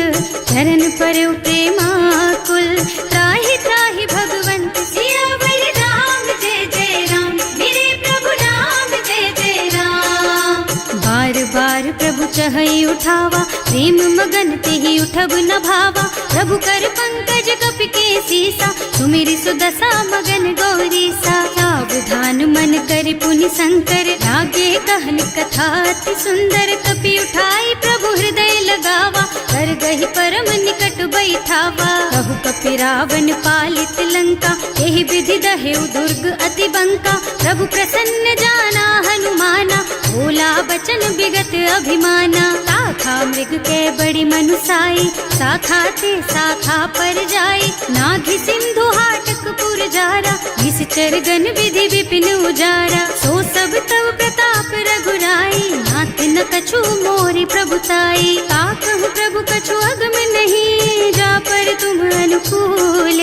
चरण पर प्रेमाकुल। त्राहि त्राहि भगवंत सियावर राम, जय जय राम मेरे प्रभु राम, जय जय राम। बार बार प्रभु चहई उठावा, प्रेम मगन तेहि उठब न भावा। प्रभु कर पंकज कपि के सीसा, सुमिरि सुदशा मगन गौरी सा। सावधान मन करि पुनि शंकर, लागे कहन कथा अति सुंदर। कपि उठाई प्रभु हृदय लगावा, कर गहि परम निकट बैठावा। कहु कपि रावण पालित लंका, एहि विधि दहेउ दुर्ग अति बंका। प्रभु प्रसन्न जाना हनुमाना, बोला बचन विगत अभिमाना। शाखा मृग के बड़ी मनुसाई, शाखा ते शाखा पर जाई। नाघि सिंधु हाटक पुर जारा, निश्चर गन विधि विपिन उजारा। सो सब तव प्रताप रघुराई, नाथ न कछु मोरि प्रभुताई। का कहूँ प्रभु कछु अगम नहीं, जा पर तुम अनुकूल।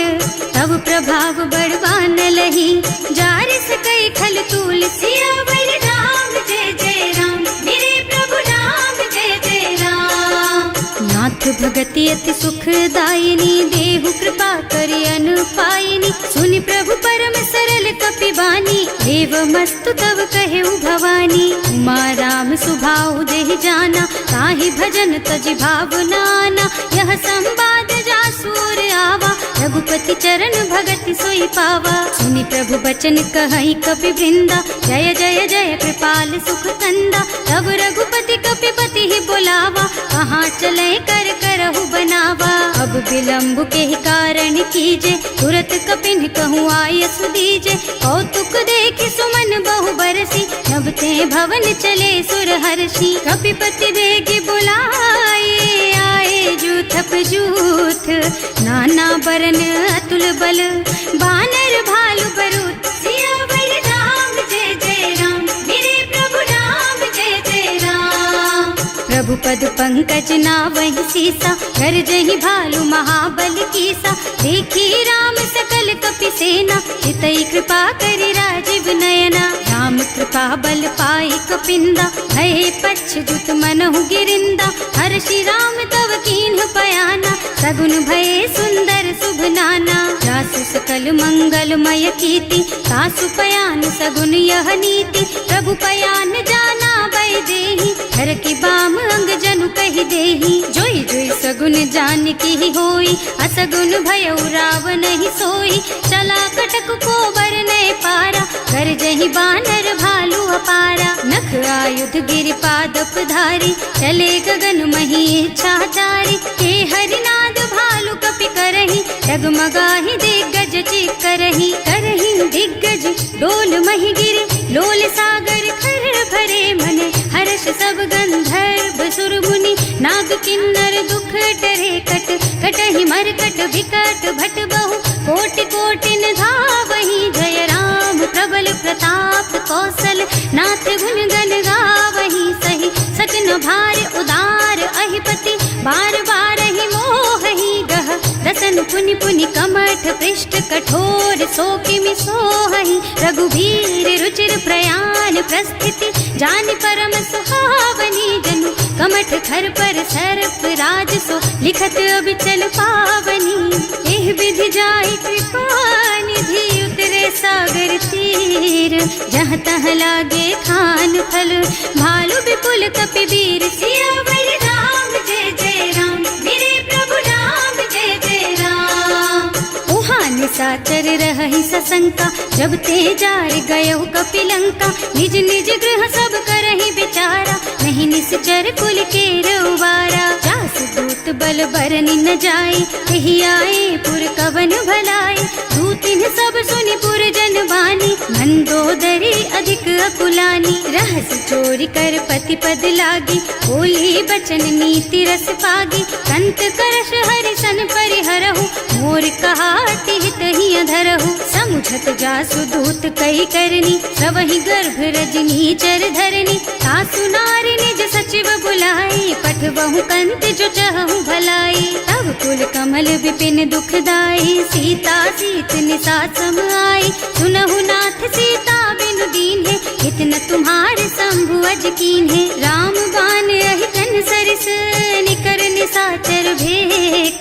तब प्रभाव बड़वान लही, जारिस कई खल तूल। सियावर राम, जय जय राम मेरे प्रभु राम, जय जय राम। नाथ भगति अति सुखदायिनी, देहु कृपा करि अनुपायिनी। सुनि प्रभु परम सरल कपि बानी, एवमस्तु तव कहेउ भवानी। उमा राम सुभाउ देहि जाना, ताहि भजन तजि भावनाना। यह संवाद जासुर आवा, रघुपति चरण भगति सोई पावा। सुनि प्रभु बचन कहई कपि वृंदा, जय जय जय कृपाल सुख कंदा। तब रघुपति कपि पति ही बोलावा, कहाँ चले कर करहु बनावा। अब विलंब के ही कारण कीजे, तुरत कपिन कहूँ आयस दीजे। कौतुक देख सुमन बहु बरसी, नभ ते भवन चले सुर हर्षि। कपिपति बेगी बुलाए, आए जूथप जूथ। नाना बरन अतुल बल, बानर भालु बरूथ। सियावर राम, जय जय राम मेरे प्रभु राम, जय जय राम। प्रभु पद पंकज नावहि सीसा, कर जहि भालु महाबल कीसा। देखी राम सकल कपि सेना, चितई कृपा करि राजीव नयना। राम कृपा बल पाई कपिंदा, भये पच्छ्रुत मनहु गिरिंदा। हर्षि राम तव कीन्ह पयाना, सगुन भये सुंदर शुभ नाना। जासु सकल मंगलमय कीर्ति, तासु पयान सगुन यह नीति। प्रभु पयान जाना भय देहि, हर की बाम अंग जनु कहि देहि। जोई जोई सगुन जान की होई, असगुन भयउ रावण ही सोई। चला कटक को बरने पारा, कर जहि बानर भालु अपारा। नख आयुध गिरि पादप धारी, चले गगन मही इच्छाचारी। हे हरिनाद भालु कपि करहि, डगमगाहि दिग्गज चित करहि। करहि दिग्गज डोल मही गिरे, लोल सागर खर भरे मन। हर्ष सब गंधर्व सुर मुनि, नाग किन्नर दुख डरे कट। कटहि मरकट विकट भट बहु, कोटि कोटिन धावहि। जय राम प्रबल प्रताप कौशल, नाथ गुण गण गावहि। सही सकन भार उदार अहिपति, बार बार ही मोहि गह। रसन पुनि पुनि कमठ पृष्ठ, कठोर सोकिमि सोहहि। रघुवीर रुचिर प्रयाण प्रस्थिति, जानि परम सुहावनी। जनु कमठ खर पर सर्प राज सो, लिखत अबिचल पावनी। एह विधि जाहि कृपा निधि, उतरे सागर तीर। जहाँ तहाँ लागे खान फल, भालु विपुल कपि वीर। सियावर राम, जय जय राम मेरे प्रभु राम, जय जय राम। उहाँ निशाचर रहहि सशंका, जब ते जार गयउ कपि लंका। निज निज गृह सब करहि विचारा, नहीं निश्चर कुल के रउबारा। जासु दूत बल बरनि न जाए, यही आए पुर कवन भलाई। दूतिन सब सुनि पुर जन बानी, मंदोदरी अधिक अकुलानी। रहस्य चोरी कर पति पद लागी, बोली बचन नीति रस पागी। कंत करश हरि सन परिहरहु, मोर कहाति हित ही अधरहु। समुझत जासु दूत कही करनी, सबहि गर्भ रजनी चर धरनी। सासु नारी निज सचिव बुलाई, पठबहु कंत जो चहु भलाई। तब कुल कमल विपिन दुखदाई, सीता सीत निसा सम आई। सुनहु नाथ सीता बिनु दीन है, इतना तुम्हारे शंभु अज कीन है। राम बान अहितन सरिस, निकर निसाचर भेख।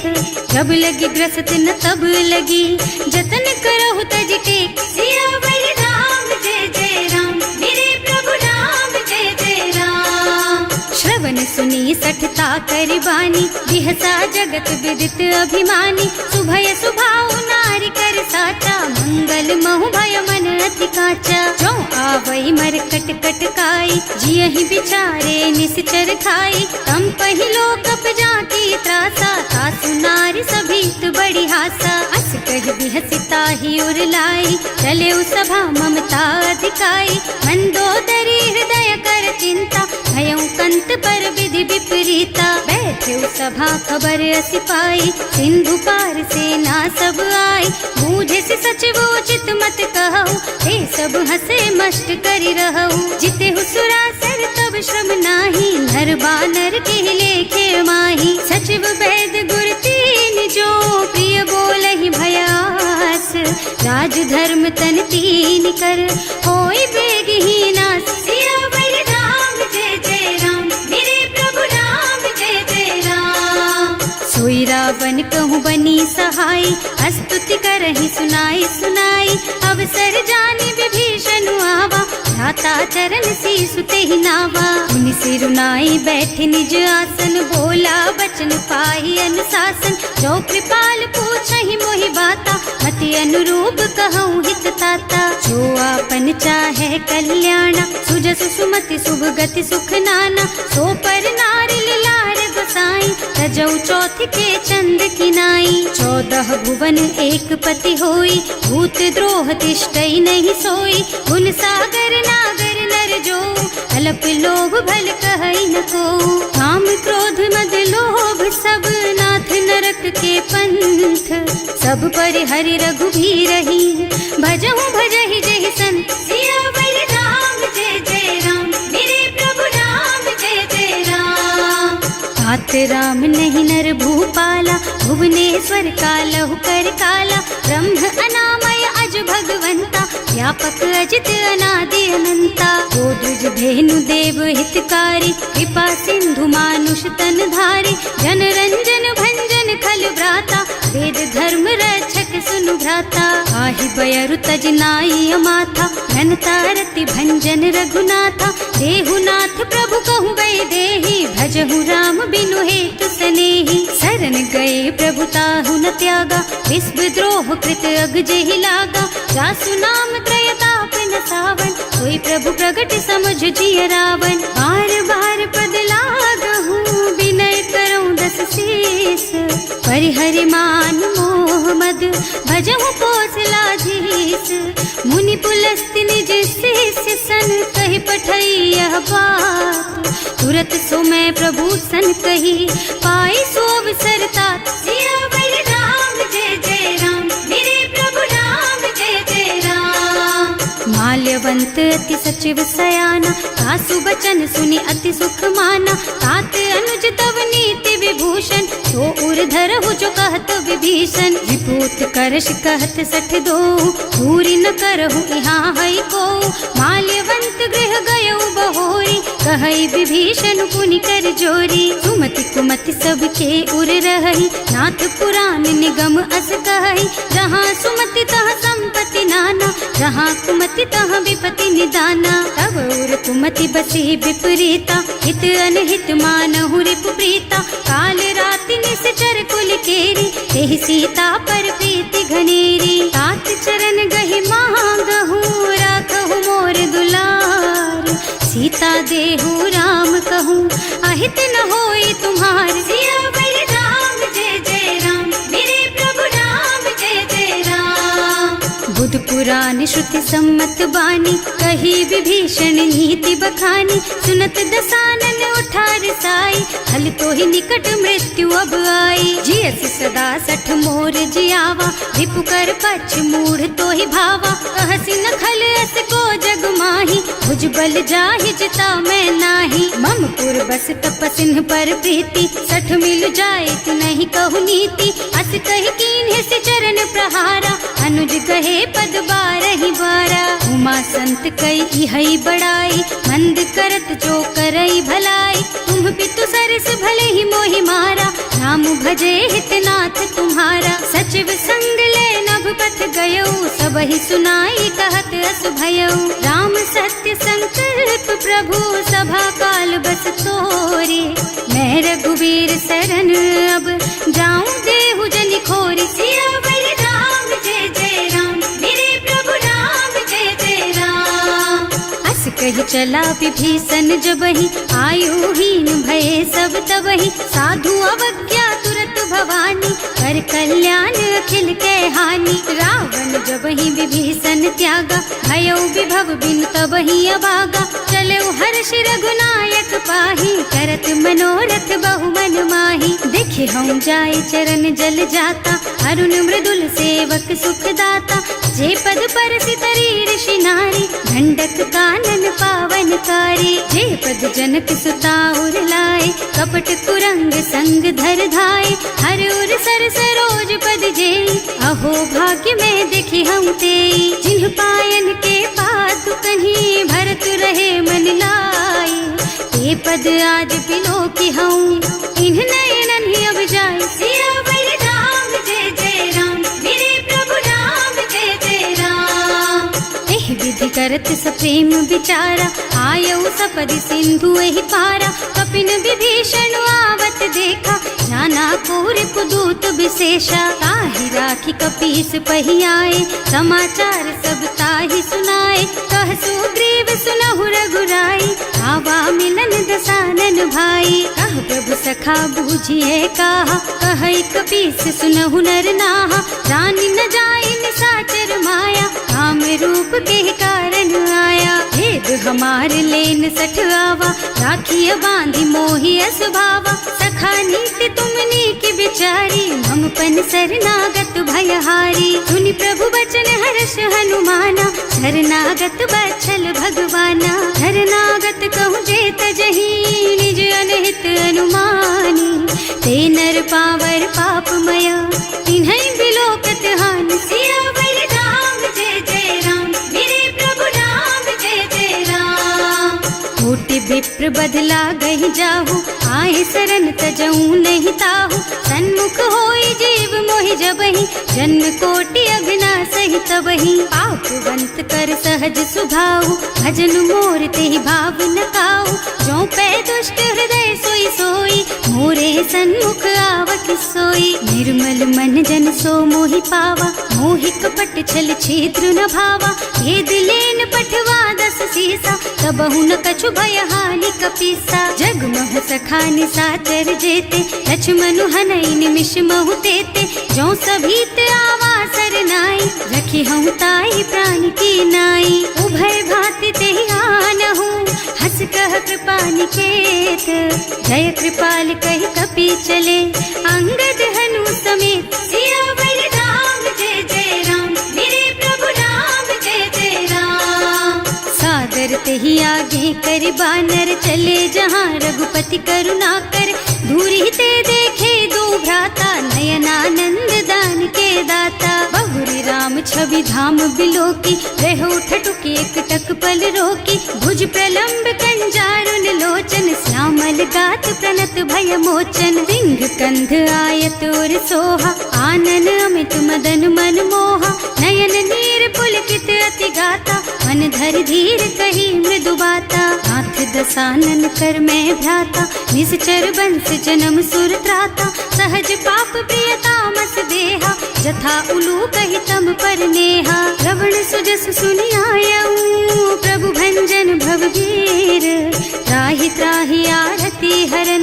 जब लगी ग्रसत न तब लगी, जतन करहु तज टेक। सियावर राम जय जय राम, मेरे प्रभु राम जय जय राम। श्रवण सुनी सठता कर बानी, बिहसा जगत विदित अभिमानी। सुभय सुभाउ नारी कर साचा, मंगल महु भय मन अति काचा। जो आवई मर कट कट काई, जियहि बिचारे निश्चर खाई। तम पहिलो कप जाती त्रासा, सासु नारी सभीत बड़ी हासा। अस कह बिहसिता ही उर लाई, चले सभा ममता अधिकाई। मंदोदरी हृदय कर चिंता, भयउ कंत पर विधि विपरीता। बैठे सभा खबर असी पाई, सिंधु पार सेना सब आई। बूझे से सचिव उचित मत कहु, हे सब हसे मस्त करि रहु। जिते हुसुरासर तब श्रम नाही, नर बानर के लेखे माही। सचिव वैद गुर तीन जो, प्रिय बोलहि भयास। राज धर्म तन तीन कर, होई बेगहि नास। सियावर राम जय जय राम, मेरे प्रभु राम जय जय राम। सोई रावण कहूँ बनी सहाय, स्तुति करहि सुनाई सुनाई। अवसर जानि विभीषण आवा, भ्राता चरण शीसु तेहि नावा। मुनि सिरुनाई बैठे निज आसन, बोला बचन पाहि अनुशासन। जो कृपाल पूछहि मोहि बाता, मति अनुरूप कहूँ हित ताता। जो आपन चाहे कल्याणा, सुजसु सुमति शुभ गति सुख नाना। सो पर नारी लार गोसाई, तजौ चौथ के चंद किनाई। 14 भुवन एक पति होई, भूत द्रोह तिष्ठई नहीं सोई। गुण सागर नागर नर जो, अल्प लोभ भल कहई न को। काम क्रोध मद लोभ सब, नाथ नरक के पंथ। सब पर हरि रघुबीरहि, भजहु भजहि जहि संत। सियावर राम जय जय राम, मेरे प्रभु राम जय जय राम। तात राम नहीं नर भूपाला, भुवनेश्वर कालहु कर काला। ब्रह्म अनामय अज भगवंता, व्यापक अजित अनादि अनंता। गोद्विज धेनु देव हितकारी, कृपा सिंधु मानुष तन धारी। जन रंजन भंजन खल भ्राता, वेद धर्म रक्षक सुनु भ्राता। आहि बयरु तज नाई अमाथा, घनता रति भंजन रघुनाथा। देहुनाथ प्रभु कहूँ गए देहि, भजहु राम बिनु हेतु सनेहि। शरण गए प्रभु ताहु न त्यागा, विश्व द्रोह कृत अग जेहि लागा। जासु नाम त्रयताप न सावन, सोई प्रभु प्रगट समझ जिय रावण। बार बार पद लागहु, विनय करऊँ दस शीस। परिहरि मान मोह मद, भजहु कौशलाधीश। मुनि पुलस्त्य निज शिष्य सन, कहि पठई यह बात। तुरत सो मैं प्रभु सन कही, पाई सो अवसर तात। सियावर राम जय जय राम, मेरे प्रभु राम जय जय राम। माल्यवंत अति सचिव सयाना, सासु बचन सुनि अति सुख माना। तात अनुज तव नीति विभूषण, सो उर धरहु जो कहत विभीषण। विपूत करश कहत सठ दो, पूरी न करहु यहाँ है को। माल्यवंत गृह गयौ बहोरी, कहई विभीषण पुनि कर जोरी। सुमति कुमति सबके उर रही, नाथ पुराण निगम अस कहई। जहाँ सुमति तहाँ संपत्ति नाना, जहाँ कुमति तहाँ विपति निदाना। तब उर कुमति बसी विपरीता, हित अनहित मानहु रिपु प्रीता। काल राति निश्चर कुल केरी, तेहि सीता पर प्रीति घनेरी। तात चरण गहि मांगहु, राखहु मोर दुलार। सीता देहु राम कहो सहित न होई तुम्हार। सियावर राम जय जय राम, मेरे प्रभु राम जय जय राम। बुध पुराण श्रुति सम्मत बानी, कही विभीषण नीति बखानी। सुनत दसानन उठार साई, हल तो ही निकट मृत्यु अब आई। जियस सदा सठ मोर जियावा, रिपु कर पछ मूढ़ तो ही भावा। कहसी न खल अस को जग माही, भुज बल जाहि जिता मैं नाही। मम पुर बस तपसिन पर प्रीति, सठ मिल जाए तु नहीं कहु नीति। अस कहि कीन्ह से चरण प्रहारा, अनुज कहे पद बारहि बारा। उमा संत कई हई बड़ाई, मंद करत जो करई भलाई। तुम पितु सरस भले ही मोहि मारा, नाम भजे हितनाथ तुम्हारा। सचिव संग ले नभ पथ गयो, सबहि सुनाई कहत अस भयो। राम सत्य संकल्प प्रभु, सभा काल बस तोरे। मैं रघुवीर सरन अब, जाऊं देहु जनि खोरी। सियावर राम जय जय राम, मेरे प्रभु राम जय जय राम। अस कहि चला विभीषण जबहि, आयुहीन भये सब तबहि। साधु अवज्ञा तुरत भवानी, कर कल्याण अखिल के हानि। रावण जबहि विभीषण त्यागा, भयो विभव बिनु तबहि अभागा। चलऊ हर्ष रघुनायक पाहि, करत मनोरथ बहु मन माहि। देखे हम जाय चरण जल जाता, अरुण मृदुल सेवक सुख दाता। जे पद परसि तरी ऋषि नारी, दंडक कानन पावन कारी। जे पद जनक सुता उर लाए, कपट कुरंग संग धर धाय। हर उर सर सरोज पद जेई, अहो भाग्य में देखी हम तेई। जिन्ह पायन के पातु कन्ही, भरत रहे मन लाई। ते पद आज बिलो की हूँ, इन्ह नयनन ही अब जाए। सियावर राम जय जय राम, मेरे प्रभु राम जय जय राम। एह विधि करत सप्रेम विचारा, आयऊ सपदि सिंधु एहि पारा। कपिन विभीषण आवत देखा, जाना कोर कुदूत विशेषा। ताहि राखी कपीस पहि आए, समाचार सब ताहि सुनाए। कह सुग्रीव सुनहु रघुराई, आवा मिलन दसानन भाई। कह प्रभु सखा बूझिए काहा, कहै कपीस सुनहु नर नाहा। जानि न जाय निसाचर माया, काम रूप के कारण आया। भेद हमार लेन सठ आवा, राखिय बांधि मोहि स्वभावा। सखा नीति तुमनी की बिचारी, हम पन शरणागत भयहारी। सुनि प्रभु बचन हर्ष हनुमाना, शरणागत बछल भगवाना। शरणागत कहूँ जेत जही, निज अनहित अनुमानी। ते नर पावर पापमय, तिन्है बिलोकत हानि। सियावर राम जय जय राम, मेरे प्रभु राम जय जय राम। कोटि विप्र बदला गहि जाहु, आए शरण तजऊ नहीं ताहु। सन्मुख होई जीव मोहि जबहि, जन्म कोटि अघनासहि तबहि। पापवंत कर सहज सुभाऊ, भजन मोर तेहि भाव न काऊ। जो पै दुष्ट हृदय सोई सोई, मोरे सन्मुख आवत सोई। निर्मल मन जन सो मोहि पावा, मोहि कपट छल छिद्र न भावा। भेद लेन पठवा दस सीसा, तबहु न कछु भय हानि कपीसा। जग मोह सखा निसाचर जेते, लक्ष्मणु हनई निमिष महु तेते। जो सभीत आवा सरनाई, रखी हूँ ताई प्राण की नाई। उभय भांति तेहि आनहु, हस कह कृपा निकेत। जय कृपाल कहि कपि चले, अंगद हनु समेत। सियावर राम जय जय राम, मेरे प्रभु राम जय जय राम। सादर तेहि आगे कर बानर, चले जहाँ रघुपति करुणा कर। दूरी ते देखे दो भ्राता, नयनानंद दान के दाता। बहुरी राम छवि धाम बिलोकी, रहो ठटुकी एक टक पल रोकी। भुज प्रलंब कंजारुन लोचन, श्यामल गात प्रणत भय मोचन। सिंह कंध आयत और सोहा, आनन अमित मदन मन मोहा। नयन नीर पुलकित अति गाता, मन धर धीर कही मृदु बाता। नाथ दसानन कर मैं भ्राता, निश्चर बंस जन्म सुर त्राता। सहज पाप प्रिय तामस देहा, जथा उलू कहि तम पर नेहा। श्रवण सुजस सुनि आयऊ, प्रभु भंजन भव वीर। त्राहि त्राहि आरती हरन,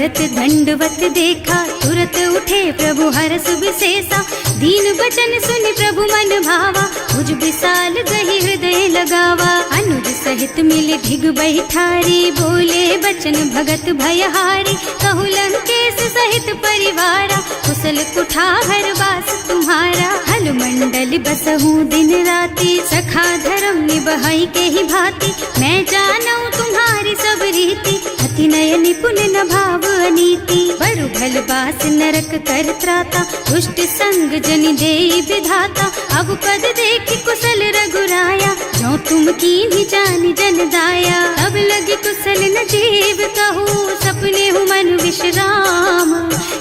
करत दंडवत देखा, तुरत उठे प्रभु हरस विशेषा। दीन बचन सुनि प्रभु मन भावा, मुझ विशाल गही हृदय लगावा। अनुज सहित मिले ढिग बैठारी, बोले बचन भगत भयहारी। कहु लंकेश सहित परिवारा, कुशल कुठार वास तुम्हारा। हल मंडल बसहु दिन राति, सखा धर्म निबहई के ही भांति। मैं जानऊ तुम्हारी सब रीति, अति नय निपुण न भाव अनीति। बरु भल बास नरक कर त्राता, दुष्ट संग जनि देई विधाता। अब पद देखि कुशल रघुराया, जो तुम कीन्ही जानि जन दाया। अब लगी कुशल न जीव कहू, सपने हूँ मन विश्राम।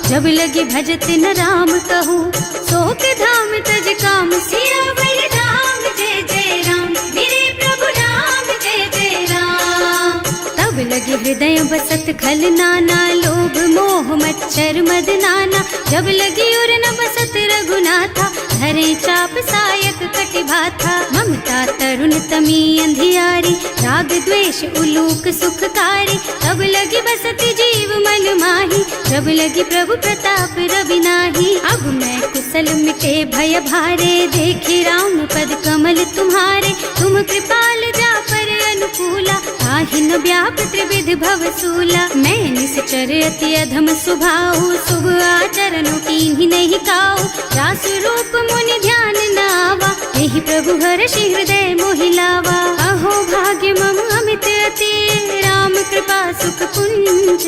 जब लगी भजत न राम कहू, सोक धाम तज काम। सियावर राम जय जय राम, मेरे प्रभु राम जय जय राम। तब लगी हृदय बसत खल नाना, लोभ मोह मच्छर मद नाना। जब लगी उर न बसत रघुनाथा, धरे चाप सायक कटिभाथा। ममता तरुण तमी अंधियारी, राग द्वेष उलूक सुखकारी। तब लगी बसती जीव मन माही, जब लगी प्रभु प्रताप रवि नाही। अब मैं कुशल मिटे भय भारे, देखे राम पद कमल तुम्हारे। तुम कृपाल जा पर अनुकूला, ताहि न व्याप त्रिविध भवसूला। मैं निश्चर अति अधम स्वभाव, शुभ आचरणों कीन्ही नहीं काऊ। रासु रूप मुनि ध्यान न आवा, यही प्रभु हर्षि हृदय मोहि लावा। अहो भाग्य मम अमित अति, राम कृपा सुख पुंज।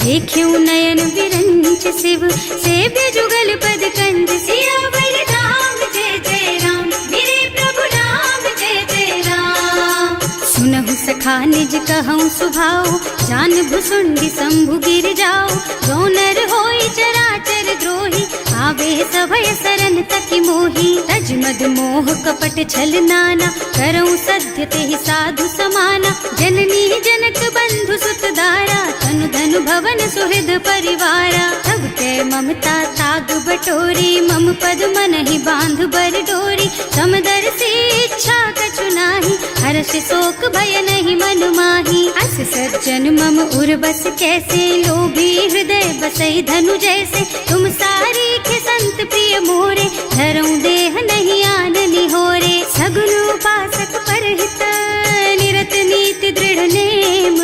देख्यऊ नयन विरंच शिव, सेव्य जुगल पद कंज। सियावर राम जय जय राम, मेरे प्रभु राम जय जय राम। सुनहु सखा निज कहऊँ सुभाऊ, जान भुसुंडी शंभु गिर जाओ। जो नर होई चराचर द्रोही, आवे सभय सरन तकी मोही। तज मद मोह कपट छल नाना, करऊँ सत्य तेहि साधु समाना। जननी जनक बंधु सुत दारा, तनु धनु भवन सुहृद परिवारा। तब के ममता ताग बटोरी, मम पद मन ही बांध बर डोरी। समदर्शी इच्छा कछु नाही, हर्ष शोक भय नहीं मन माही। अस सज्जन मम उर बस कैसे, लोभी हृदय बसई धनु जैसे। तुम सारी के संत प्रिय मोरे, धरऊं देह नहीं आन निहोरे। सगुन उपासक परहित, निरत नीति दृढ़ नेम।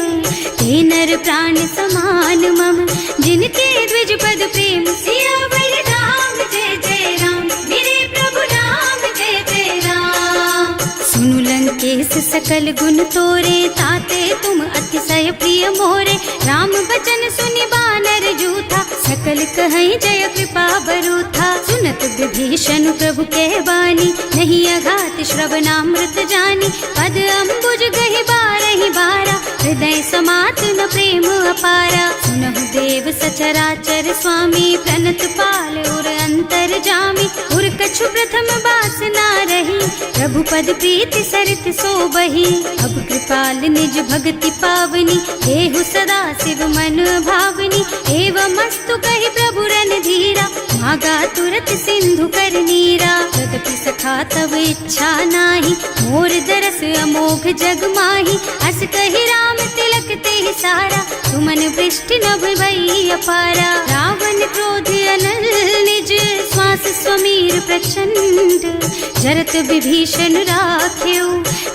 ते नर प्राण समान मम, जिनके द्विज पद प्रेम। सियावर राम जय जय राम, मेरे प्रभु राम जय जय राम। सुनु लंकेश सकल गुण तोरे, ताते तुम अतिशय प्रिय मोरे। राम बचन सुनि बानर जूथा, सकल कहई जय कृपा बरूथा। सुनत विभीषण प्रभु के बानी, नहीं अघात श्रवणामृत जानी। पद अम्बुज गहि बारहि बारा, हृदय समात न प्रेम अपारा। सुनहु देव सचराचर स्वामी, प्रणत पाल उर अंतर जामी। उर कछु प्रथम बास ना रही, प्रभु पद प्रीति सरित सो बही। अब कृपाल निज भक्ति पावनी, देहु सदा शिव मन भावनी। एवं मस्तु कहि प्रभु रन धीरा, मागा तुरत सिंधु कर नीरा। यद्यपि सखा तब इच्छा नाही, मोर दरस अमोघ जग माही। अस कहि राम तिलक तेहि सारा, सुमन वृष्टि नभ भई अपारा। रावण क्रोध अनल निज, श्वास स्वमीर प्रचंड। जरत विभीषण राख्यो,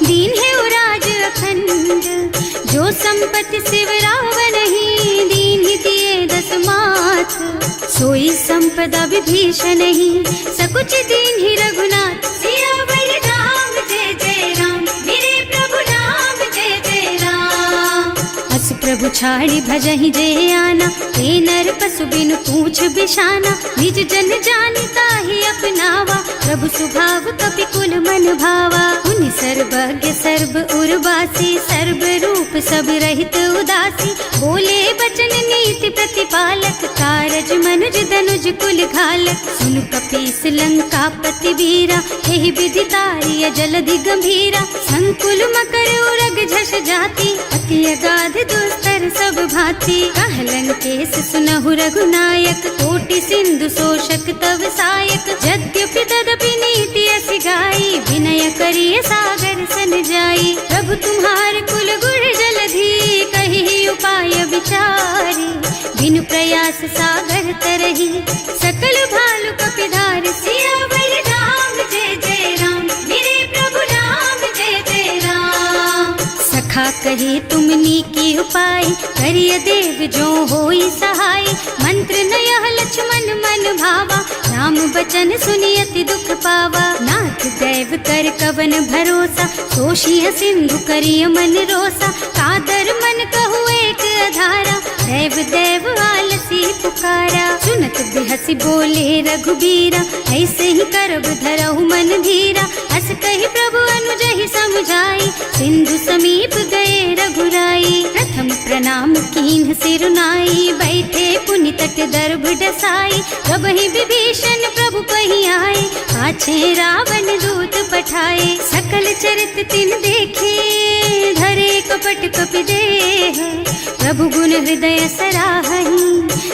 दीन है राज अखंड। जो संपत्ति शिव रावण ही, दीन ही दिए दस माथ। सोई संपदा विभीषण ही, सकुच दीन ही रघुनाथ। सियावर राम जय जय राम, मेरे प्रभु राम जय जय राम। अस प्रभु छाड़ी भजहि जय आना, हे नर पशु बिनु पूछ बिशाना। निज जन जानि ताहि अपनावा, प्रभु स्वभाव कपि कुल मन भावा। उनि सर्वज्ञ सर्व उर्वासी, सर्व रूप सब रहित उदासी। बोले बचन नीति प्रतिपालक, कारज मनुज धनुज कुल घालक। सुनु कपीस लंका पति वीरा, यही विधि तारिय जलधि गंभीरा। संकुल मकर उरग झष जाति, अति अगाध दुस्तर सब भांति। कह लंकेश सुनहु रघुनायक, कोटि सिंधु शोषक तव सायक। यद्यपि तदपि नीति असि गाई, विनय करिय सागर सन जाई। प्रभु तुम्हार कुल गुण जलधि, कहि उपाय विचारी। बिनु प्रयास सागर तरही, सकल भालु कपिधार सियावर राम जय जय राम, मेरे प्रभु राम जय जय राम। सखा कहे तुमनी की उपाय, करिय देव जो होई सहाय, मंत्र न यह लक्ष्मण मन भावा, राम बचन सुनि अति दुख पावा। नाथ दैव कर कवन भरोसा, सोषिय सिंधु करिय मन रोसा, कादर मन कहु एक अधारा, देव देव आलसी पुकारा। सुनत बिहसी बोले रघुबीरा, ऐसे ही करब धरहु मन धीरा, अस कही प्रभु अनुजहि समझाई, सिंधु समीप गए रघुराई। प्रथम प्रणाम कीन्ह सिर नाई, बैठे पुनि तट दर्भ डसाई, कबहि विभीषण प्रभु पही आए, पाछे रावण दूत पठाए। सकल चरित तिन देखे, धरे कपट कपि देह, प्रभु गुण हृदय सराहहि,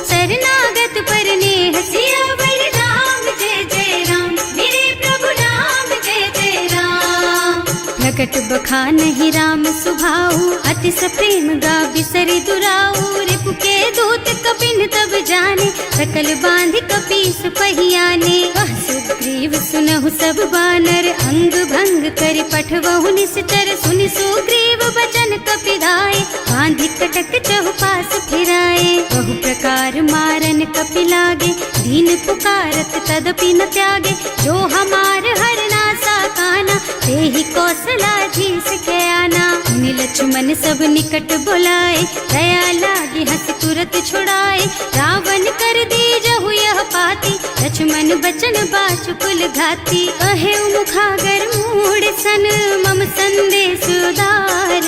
शरणागत पर नेह। सियावर राम जय जय राम, मेरे प्रभु राम जय जय राम। प्रकट बखानहि राम सुभाऊ, अति सप्रेम गा बिसरि दुराऊ, रिपु के दूत कपिन तब जाने, सकल बांध कपीस पहियाने। वह सुग्रीव सुनहु सब बानर, अंग भंग कर पठवहु निश्चर, सुनि सुग्रीव बचन कपिधाय, बांधि कटक चहुपास फिराए। बहु प्रकार मारन कपि लागे, दीन पुकारत तदपि न त्यागे, जो हमार हरना साकाना, तेहि कौशलाधीश के आना। मुनि लक्ष्मण सब निकट बुलाए, दया लागी हंस तुरत छुड़ाए, रावण कर दीजहु यह पाती, लक्ष्मण बचन बाचुकुल घाती। कहे मुखागर मूढ़ सन, मम संदेश उदार,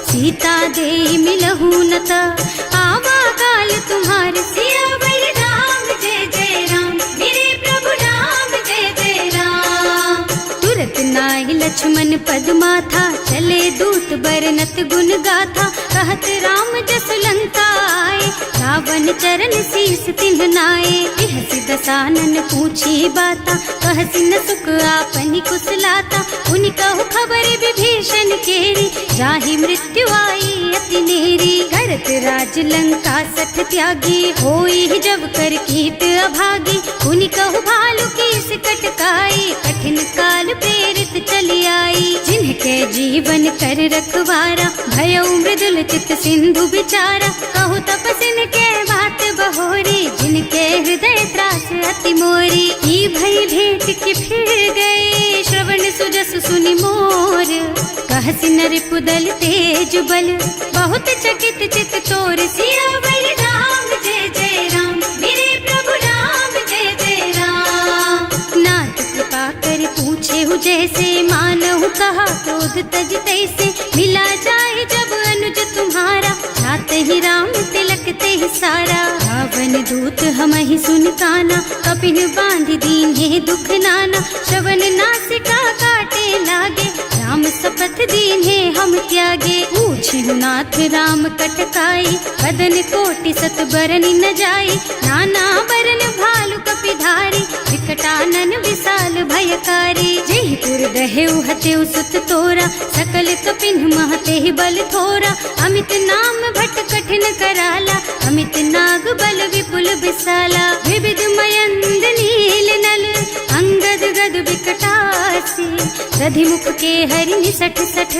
सीता दे मिलहु न ता, आवा काल तुम्हार। सियावर राम जय जय राम, मेरे प्रभु राम जय जय राम। तुरत नाहि लक्ष्मण पद माथा, चले दूत बरनत गुण गाथा, कहत राम जस लंका आए, रावण चरण शीस तिन्ह नाए। बिहसि दसानन पूछी बाता, कहसि न सुख आपनि कुशलाता, उनि कहु खबर विभीषण केरी, जाहि मृत्यु आई अति नेरी। करत राज लंका सठ त्यागी, होई जब कर कीट अभागी, उनि कहु भालु कीस कटकाई, कठिन काल प्रेरित चली आई। जिनके जीवन कर रखवारा, भयउ मृदुल चित सिंधु बिचारा, कहु तपसिन के बात बहोरी, जिनके हृदय त्रास अति मोरी। की भई भेंट कि फिर गए, श्रवण सुजस सुनि मोर, कहसि नर पुदल तेज बल, बहुत चकित चित तोर। सियावर राम जय जय राम, मेरे प्रभु राम जय जय राम। नाथ कृपा कर पूछे हु जैसे, मानहु कहा क्रोध तज तैसे, मिला जाए जब अनुज तुम्हारा, जात ही राम तिलक ते सारा। रावण दूत हमहि सुन काना, कपिन बांध दीन्हे दुख नाना, श्रवण नासिका काटे लागे, राम शपथ दीन्हे हम त्यागे। पूछिहु नाथ राम कटकाई, बदन कोटि सत बरनि न जाई, नाना बरन भालु कपिधारी, विकटानन विशाल भयकारी। जेहि पुर दहेउ हतेउ सुत तोरा, सकल कपिन महते बल थोरा, अमित नाम भट कठिन कराला, अमित नाग बल विपुल विशाला। विविध मयंद नील नल, अंगद गद विकटासी, दधिमुख के हरि सठ सठ,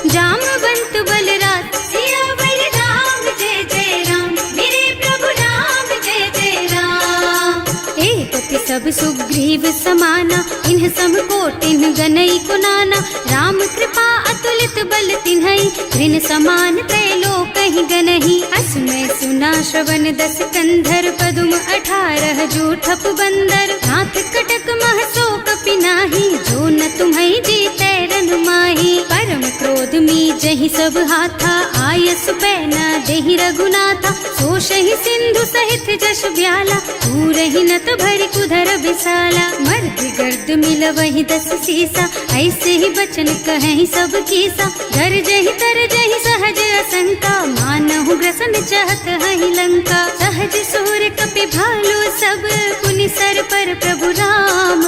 जामवंत बलराज। सियावर राम जय जय राम, मेरे प्रभु राम जय जय राम। एक सब सुग्रीव समाना, इन्ह सम कोटिन गनई कुनाना, राम कृपा अतुलित बल तिन्हई, ऋण समान त्रैलोकहि गनहि। अस में सुना श्रवण दस कंधर, पदुम 18 जूठप बंदर, नाथ कटक मह सो कपि नाही, जो न तुम्हई जीतै रन माही। परम क्रोध मी जहि सब हाथा, आयस पैना देहि रघुनाथा, सोषहि सिंधु सहित जश ब्याला, पूरहि नत भरि कुधर विशाला। मर्द गर्द मिलवहि 10 सीसा, ऐसे ही बचन कहें सब कीसा, गरजहि तरजहि सहज असंका, मानहु ग्रसन चाहत हहि लंका। सहज सूर कपि भालु सब, पुनि सर पर प्रभु राम,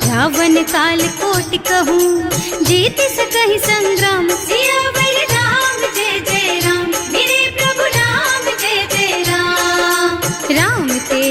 रावण काल कोटि कहूँ, जीत सकहि संग्राम। सियावर राम जय जय राम, मेरे प्रभु राम जय जय राम।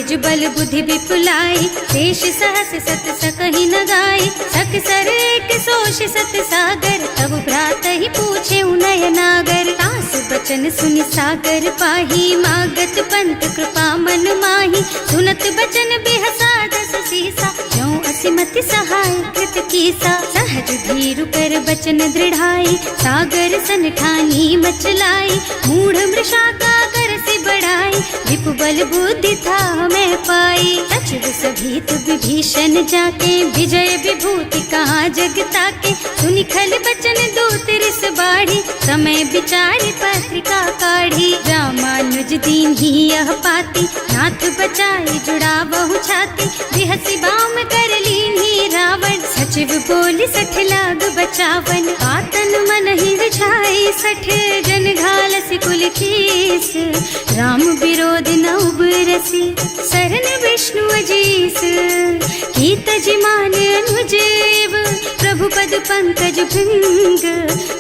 तेज बल बुद्धि विपुलाई, शेष सहस सत सकहि न गाय, सक सर एक सोष सत सागर, तब भ्रात ही पूछे उनय नागर। तास बचन सुनि सागर पाही, मागत पंत कृपा मन माही, सुनत बचन बिहसा दस सीसा, ज्यों असिमति सहाय कृत कीसा। सहज धीरु कर बचन दृढ़ाई, सागर सन ठानी मचलाई, मूढ़ मृषा का कर से बढ़ाई, विपु बल बुद्धि था मैं पाई। सचिव सभीत विभीषण जाके, विजय विभूति कहाँ जग ताके, सुनि खल बचन दूत रिस बाढ़ी, समय विचारी पत्रिका काढ़ी। रामानुज दीन ही यह पाती, नाथ बचाई जुड़ा बहु छाती, बिहसी बाम कर लीन ही रावण, सचिव बोली सठ लाग बचावन। आतन मन ही रिझाई सठ, जन घालसी कुल कीस, राम विरोध न उबरसी, शरण विष्णु अजीस। कीत जिमान अनुजेव, प्रभु पद पंकज भृंग,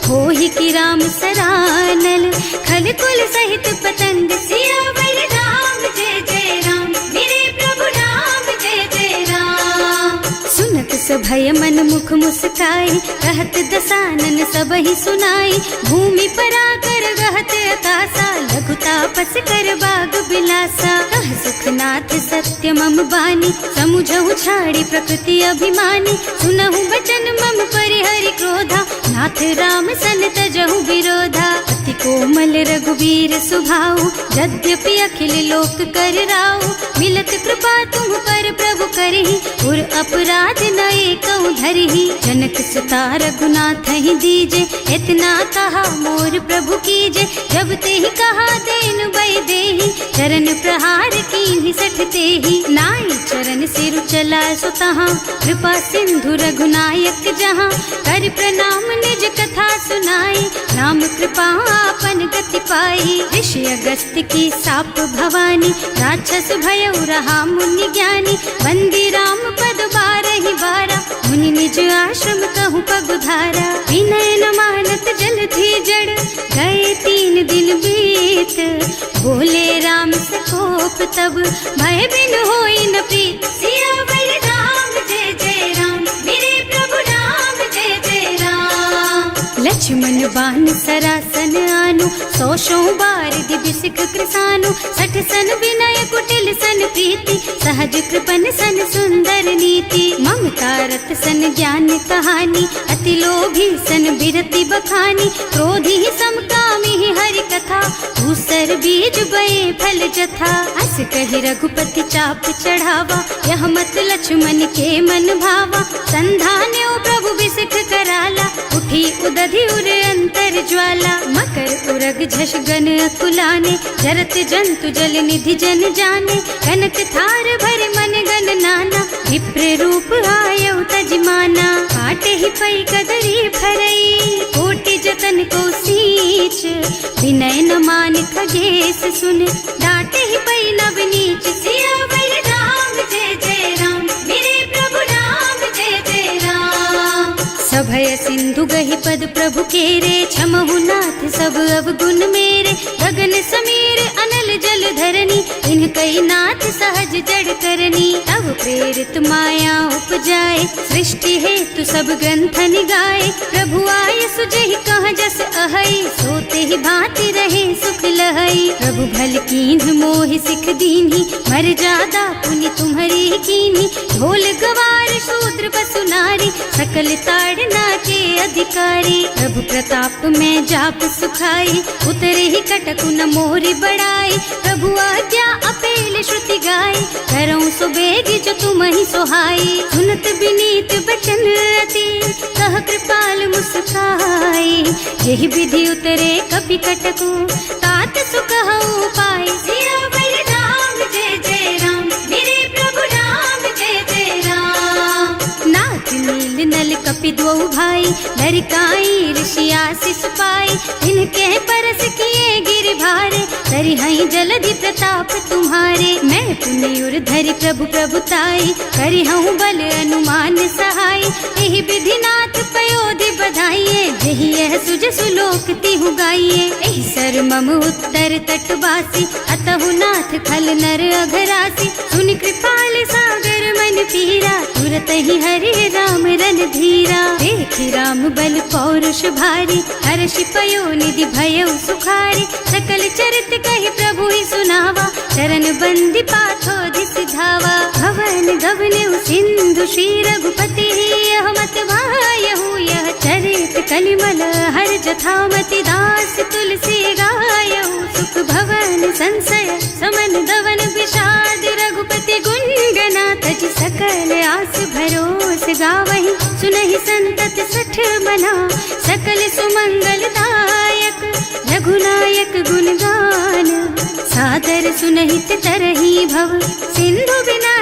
होहि की राम सरानल, खल कुल सहित पतंग। सियावर राम जय जय राम, मेरे प्रभु राम जय जय राम। सुनत सभय मन मुख मुस्काई, कहत दसानन सबहि सुनाई, भूमि पराकर गहत अकासा, लघु तापस कर बाग बिलासा। कह सुखनाथ सत्य मम बानी, समुझहु छाड़ी प्रकृति अभिमानी, सुनहु बचन मम परिहरि क्रोधा, नाथ राम सन तजहु विरोधा। अति कोमल रघुवीर सुभाऊ, यद्यपि अखिल लोक कर राऊ, मिलत कृपा तुम पर प्रभु करहि, उर अपराध न एकउ धरहि। जनक सुता रघुनाथ ही दीजे, इतना कहा मोर प्रभु कीजे, जब ते ही कहा देन बई देहि, चरण प्रहार कीन्हि सठ तेहि। नाई चरण सिरु चला सुतहाँ, कृपा सिंधु रघुनायक जहाँ, कर प्रणाम निज कथा सुनाई, राम कृपा आपन गति पाई। ऋषि अगस्त्य की साप भवानी, राक्षस भयउ रहा मुनि ज्ञानी, वंदी राम पद बारहि बारा, मुनि निज आश्रम कहु पगुधारा। विनय न मानत जल थी जड़, गए 3 दिन बीत, बोले राम सकोप तब, भय बिन होई न प्रीत। सियावर राम जय जय राम, मेरे प्रभु राम जय जय राम। लक्ष्मण बान सरासन आनु, 100 बार दिबिसिक कृसानु, 60 सन विनय कुटिल सन प्रीति, सहज कृपन सन सुंदर नीति। ममता रत सन ज्ञान कहानी, अति लोभी सन बिरति बखानी, क्रोधी समकामी हरि कथा, दूसर बीज बये फल जथा। अस कहि रघुपति चाप चढ़ावा, यह मत लक्ष्मण के मन भावा, संधान्यो प्रभु बिसिख कराला, उठी उदधि उर अंतर ज्वाला। मकर उरग झष गन अकुलाने, जरत जंतु जल निधि जन जाने, कनक थार भर मन गन नाना, विप्र रूप आयौ तजमाना। काटे ही पई कदरी फरई, कोटि जतन को सींच, विनय न मान खगेश सुन, डांटे ही पई नव नीच। सियावर राम जय जय राम, मेरे प्रभु राम जय जय राम। सभय सिंधु गहि पद प्रभु केरे, क्षमहु नाथ सब अवगुण मेरे, गगन समीर अनल जल धरनी, इनकई नाथ सहज जड़ करनी। तब प्रेरित माया उपजाए, सृष्टि हेतु सब ग्रंथन गाए, प्रभु आय सुजहि कह जस अहै, सोते ही भांति रहे सुख लहै। प्रभु भल कीन्ह मोहि सिख दीन्ही, मर्यादा पुनि तुम्हरी कीन्ही, ढोल गवार शूद्र पशु नारी, सकल ताड़ना के अधिकारी। प्रभु प्रताप में जाप सुखाई, उतरे ही कटकु न मोरी बड़ाई, प्रभु आज्ञा अपेल श्रुति गाई, करऊं सुबेग जो तुम ही सोहाई। सुनत विनीत बचन अति, कह कृपाल मुस्काई, यही विधि उतरे कपि कटकु, तात सुख हऊ पाई। सियावर राम जय जय राम, मेरे प्रभु राम जय जय राम। नाथ नील नल कपि द्वौ भाई, लरिकाई ऋषि आशीष पाई, इनके परस किए गिर भारे, करि हई जलधि प्रताप तुम्हारे। मैं पुनि उर धरि प्रभु प्रभुताई, करि हूँ बल अनुमान सहाय, यही विधि नाथ पयोधि बधाइए, जही यह सुज सुलोक तिहु गाइए। एहि सर मम उत्तर तटवासी, अतहु नाथ खल नर अघरासी। सुनि कृपाल सागर मन पीरा, तुरत ही हरि राम रन धीरा। देखि राम बल पौरुष भारी, हर्षि पयो निधि भयउ सुखारी। सकल चरित कहि प्रभु ही सुनावा, चरण बंदी पाथो दिस धावा। भवन गवनेउ सिंधु श्री रघुपति, यह मत वायहु यह चरित कलिमल हर जथामति। दास तुलसी गायहु, सुख भवन संशय समन दवन विषाद। रघुपति गुण गना तज सकल आस भरोस गावहि। सुनहि संतत सठ मना, सकल सुमंगल दायक। रघुनायक गुण गान, सादर सुनहित तरहि भव। सिंधु बिना